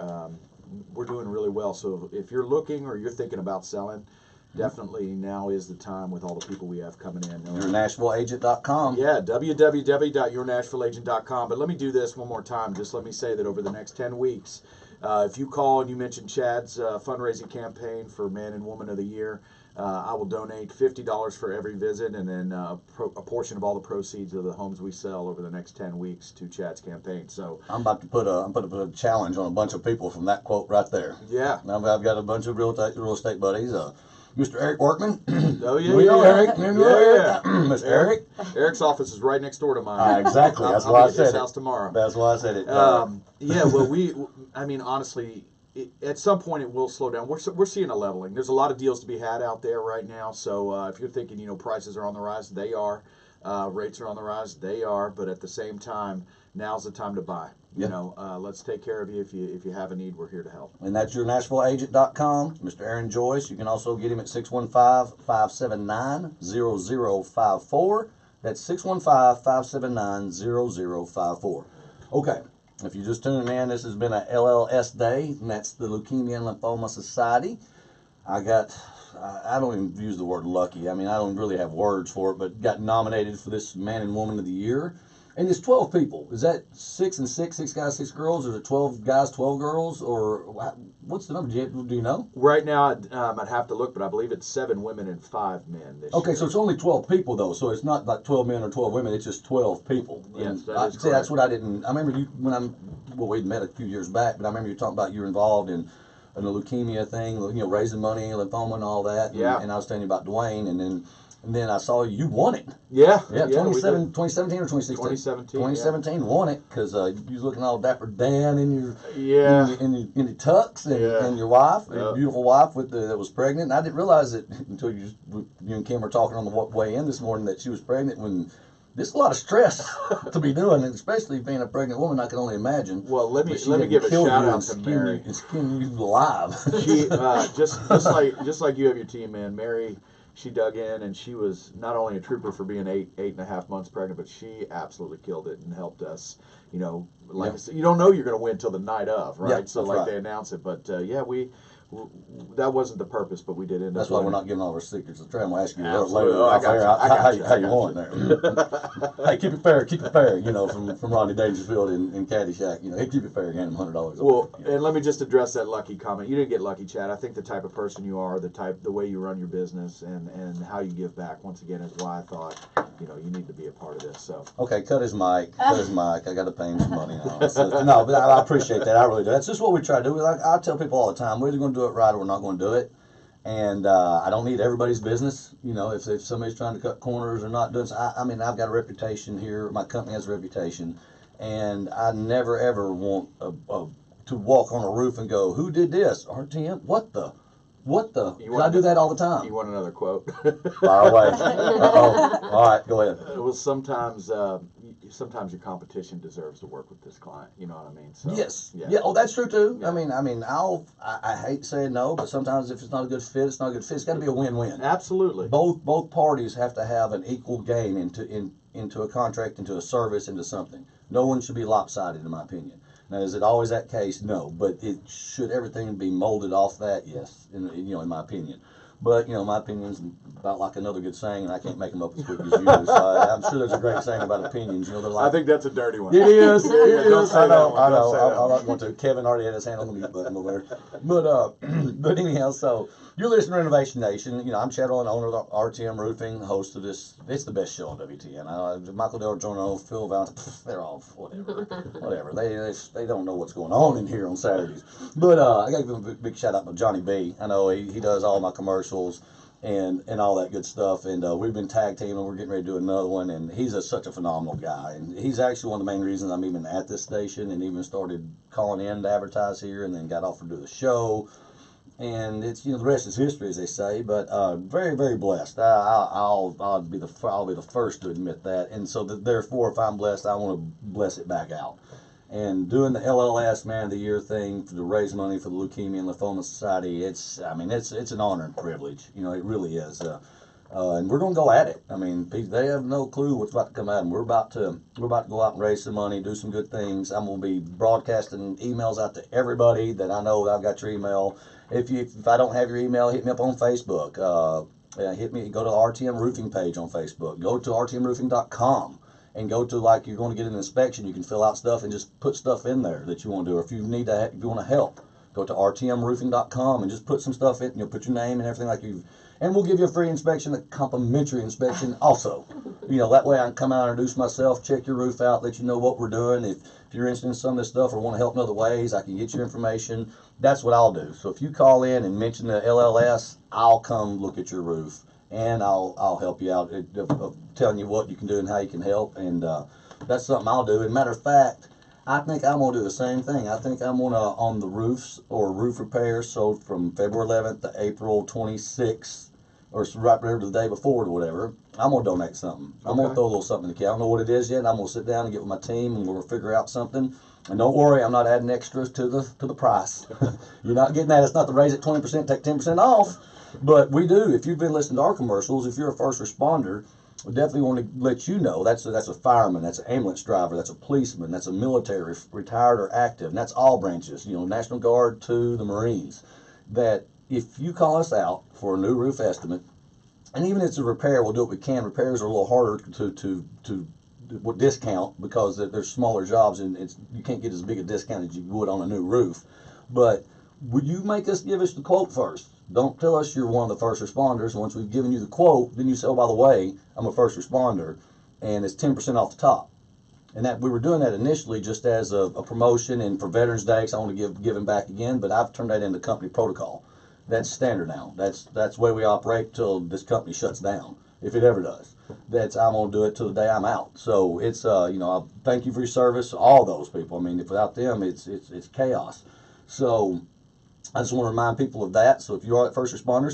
Speaker 9: we're doing really well. So if you're looking or you're thinking about selling, definitely now is the time with all the people we have coming in.
Speaker 4: YourNashvilleAgent.com.
Speaker 9: Yeah, www.YourNashvilleAgent.com. But let me do this one more time. Just let me say that over the next 10 weeks, if you call and you mention Chad's fundraising campaign for Man and Woman of the Year, I will donate $50 for every visit, and then a portion of all the proceeds of the homes we sell over the next 10 weeks to Chad's campaign. So
Speaker 4: I'm about to put a challenge on a bunch of people from that quote right there.
Speaker 9: Yeah.
Speaker 4: Now I've got a bunch of real estate buddies. Mr. Eric Workman.
Speaker 9: Oh yeah,
Speaker 4: we know Eric.
Speaker 9: Yeah.
Speaker 4: Mr. Eric.
Speaker 9: Eric's office is right next door to mine.
Speaker 4: Exactly. That's why I said it.
Speaker 9: I'll be at his house tomorrow.
Speaker 4: That's why I said it.
Speaker 9: Yeah. Well, I mean, honestly, at some point it will slow down. We're seeing a leveling. There's a lot of deals to be had out there right now. So if you're thinking, you know, prices are on the rise, they are. Rates are on the rise, they are. But at the same time, now's the time to buy. You know, let's take care of you. If you have a need, we're here to help.
Speaker 4: And that's YourNashvilleAgent.com. Mr. Aaron Joyce. You can also get him at 615-579-0054. That's 615-579-0054. Okay. If you're just tuning in, this has been a LLS Day, and that's the Leukemia and Lymphoma Society. I don't even use the word lucky. I mean, I don't really have words for it, but got nominated for this Man and Woman of the Year. And it's 12 people. Is that 6 and 6, 6 guys, 6 girls? Or is it 12 guys, 12 girls? Or what's the number? Do you know?
Speaker 9: Right now, I'd have to look, but I believe it's 7 women and 5 men this year.
Speaker 4: Okay, so it's only 12 people, though. So it's not like 12 men or 12 women. It's just 12 people.
Speaker 9: Yes, that is
Speaker 4: correct. That's what I didn't. I remember you we'd met a few years back, but I remember you talking about you were involved in the leukemia thing, you know, raising money, lymphoma, and all that.
Speaker 9: Yeah.
Speaker 4: And I was telling you about Dwayne, and then I saw you won it.
Speaker 9: Yeah.
Speaker 4: 2017 or 2016?
Speaker 9: 2017.
Speaker 4: 2017 won it because you was looking all dapper Dan in your in your tux and your wife, your beautiful wife that was pregnant. And I didn't realize it until you and Kim were talking on the way in this morning that she was pregnant. When there's a lot of stress to be doing, and especially being a pregnant woman, I can only imagine.
Speaker 9: Well, let me give a shout out to Mary.
Speaker 4: And skin you alive.
Speaker 9: She just like you have your team, man. Mary. She dug in, and she was not only a trooper for being 8.5 months pregnant, but she absolutely killed it and helped us. You know, like I said, you don't know you're going to win till the night of, right?
Speaker 4: Yeah,
Speaker 9: so like they announce it, but that wasn't the purpose, but we did end up.
Speaker 4: That's why we're not giving all our secrets. I'm trying to ask you later how you won there. Hey, keep it fair. You know, from Ronnie Dangerfield in Caddyshack. You know, hey, keep it fair. Hand him $100.
Speaker 9: Well, and let me just address that lucky comment. You didn't get lucky, Chad. I think the type of person you are, the way you run your business, and how you give back. Once again, is why I thought, you know, you need to be a part of this. So
Speaker 4: okay, cut his mic. I got to pay him some money now. No, but I appreciate that. I really do. That's just what we try to do. Like I tell people all the time, we're either going to do it right or we're not going to do it. And I don't need everybody's business. You know, if somebody's trying to cut corners or not doing. I mean, I've got a reputation here. My company has a reputation, and I never ever want to walk on a roof and go, "Who did this? RTM? What the?" I do that all the time.
Speaker 9: You want another quote?
Speaker 4: Fire away. All right, go ahead.
Speaker 9: Well, sometimes sometimes your competition deserves to work with this client. You know what I mean? So,
Speaker 4: yes. Yeah. Oh, that's true too. Yeah. I hate saying no, but sometimes if it's not a good fit, it's not a good fit. It's got to be a win-win.
Speaker 9: Absolutely.
Speaker 4: Both parties have to have an equal gain into a contract, into a service, into something. No one should be lopsided, in my opinion. Now, is it always that case? No, but should everything be molded off that? Yes, in my opinion. But, my opinion's about like another good saying, and I can't make them up as quick as you do. So I'm sure there's a great saying about opinions. They're like,
Speaker 9: I think that's a dirty one.
Speaker 4: It is. It
Speaker 9: Don't
Speaker 4: is.
Speaker 9: say
Speaker 4: I know.
Speaker 9: that one. Don't say that
Speaker 4: I'm not
Speaker 9: one.
Speaker 4: going to. Kevin already had his hand on the mute button over there. But anyhow, so you're listening to Renovation Nation. I'm Chad Rollin, owner of RTM Roofing, host of this. It's the best show on WTN. Michael Del Giorno, Phil Valentine, they're all whatever. They don't know what's going on in here on Saturdays. But I got to give him a big shout out to Johnny B. I know he does all my commercials and all that good stuff, and we've been tag teaming. We're getting ready to do another one, and he's such a phenomenal guy, and he's actually one of the main reasons I'm even at this station and even started calling in to advertise here, and then got offered to do the show. And it's the rest is history, as they say. But very, very blessed. I'll be the first to admit that, and so therefore, if I'm blessed, I want to bless it back out. And doing the LLS Man of the Year thing to raise money for the Leukemia and Lymphoma Society, it's an honor and privilege. It really is. And we're going to go at it. They have no clue what's about to come out, and we're about to go out and raise some money, do some good things. I'm going to be broadcasting emails out to everybody that I know. I've got your email. If I don't have your email, hit me up on Facebook. Go to the RTM Roofing page on Facebook. Go to rtmroofing.com. And go to, like, you're going to get an inspection, you can fill out stuff and just put stuff in there that you want to do. Or if you want to help, go to rtmroofing.com and just put some stuff in. Put your name and everything and we'll give you a free inspection, a complimentary inspection also. That way I can come out and introduce myself, check your roof out, let you know what we're doing. If you're interested in some of this stuff or want to help in other ways, I can get your information. That's what I'll do. So if you call in and mention the LLS, I'll come look at your roof. And I'll help you out of telling you what you can do and how you can help, and that's something I'll do. And matter of fact, I think I'm gonna do the same thing. I think I'm gonna on the roofs or roof repairs. So from February 11th to April 26th, or right there the day before or whatever, I'm gonna donate something. I'm gonna throw a little something in the can. I don't know what it is yet. I'm gonna sit down and get with my team, and we're gonna figure out something. And don't worry, I'm not adding extras to the price. You're not getting that. It's not to raise it 20%, take 10% off. But we do. If you've been listening to our commercials, if you're a first responder, we definitely want to let you know that's a fireman, that's an ambulance driver, that's a policeman, that's a military, retired or active, and that's all branches, National Guard to the Marines, that if you call us out for a new roof estimate, and even if it's a repair, we'll do what we can. Repairs are a little harder to discount because there's smaller jobs and you can't get as big a discount as you would on a new roof. But would you give us the quote first? Don't tell us you're one of the first responders. Once we've given you the quote, then you say, oh, by the way, I'm a first responder, and it's 10% off the top. And that we were doing that initially just as a promotion, and for Veterans Day, because I want to give them back again, but I've turned that into company protocol. That's standard now. That's the way we operate till this company shuts down, if it ever does. I'm going to do it till the day I'm out. So it's, I thank you for your service, all those people. If without them, it's chaos. So I just want to remind people of that. So if you are a first responder,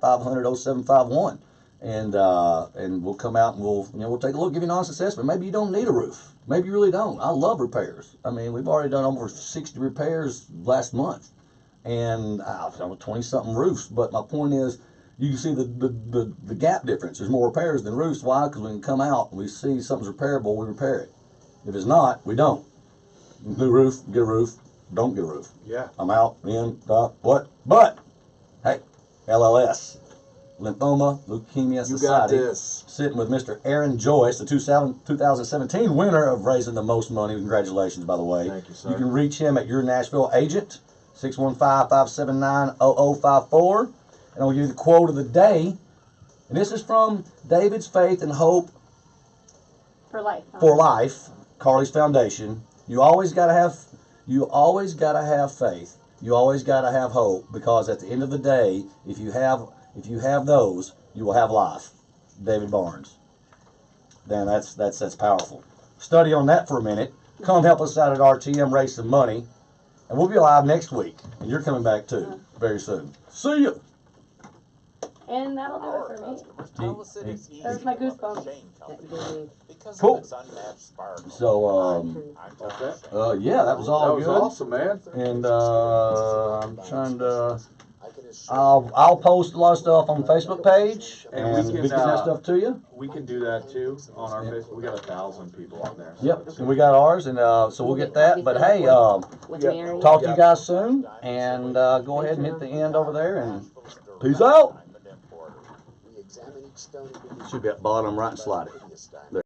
Speaker 4: 615-500-0751, and we'll come out and we'll take a look, give you an honest assessment. Maybe you don't need a roof. Maybe you really don't. I love repairs. We've already done over 60 repairs last month, and I've done 20-something roofs. But my point is, you can see the gap difference. There's more repairs than roofs. Why? Because we can come out and we see something's repairable, we repair it. If it's not, we don't. New roof, get a roof. Don't get a roof.
Speaker 9: Yeah.
Speaker 4: I'm out, what? But, hey, LLS, Lymphoma Leukemia Society.
Speaker 9: You got this.
Speaker 4: Sitting with Mr. Aaron Joyce, the 2017 winner of raising the most money. Congratulations, by the way.
Speaker 9: Thank you, sir.
Speaker 4: You can reach him at your Nashville agent, 615-579-0054. And I'll give you the quote of the day. And this is from David's Faith and Hope
Speaker 2: for Life.
Speaker 4: For Life, Carly's Foundation. You always got to have faith. You always got to have hope, because at the end of the day, if you have those, you will have life. David Barnes. Then that's powerful. Study on that for a minute. Come help us out at RTM, raise some money, and we'll be live next week. And you're coming back too very soon. See you.
Speaker 2: And that'll do it for me. There's my goosebumps.
Speaker 4: Cool.
Speaker 3: So,
Speaker 4: So, yeah, that was all
Speaker 9: That was
Speaker 4: good.
Speaker 9: awesome, man.
Speaker 4: And I'm trying to. I'll post a lot of stuff on the Facebook page,
Speaker 9: And
Speaker 4: and
Speaker 9: we
Speaker 4: we
Speaker 9: can,
Speaker 4: can that stuff to you.
Speaker 9: We can do that too on our Facebook. We got 1,000 people on there.
Speaker 4: Yep, and we got ours, and so we'll get that. But hey, talk to you guys soon, and go ahead and hit the end over there, and peace out. Should be at bottom right, slide it. There.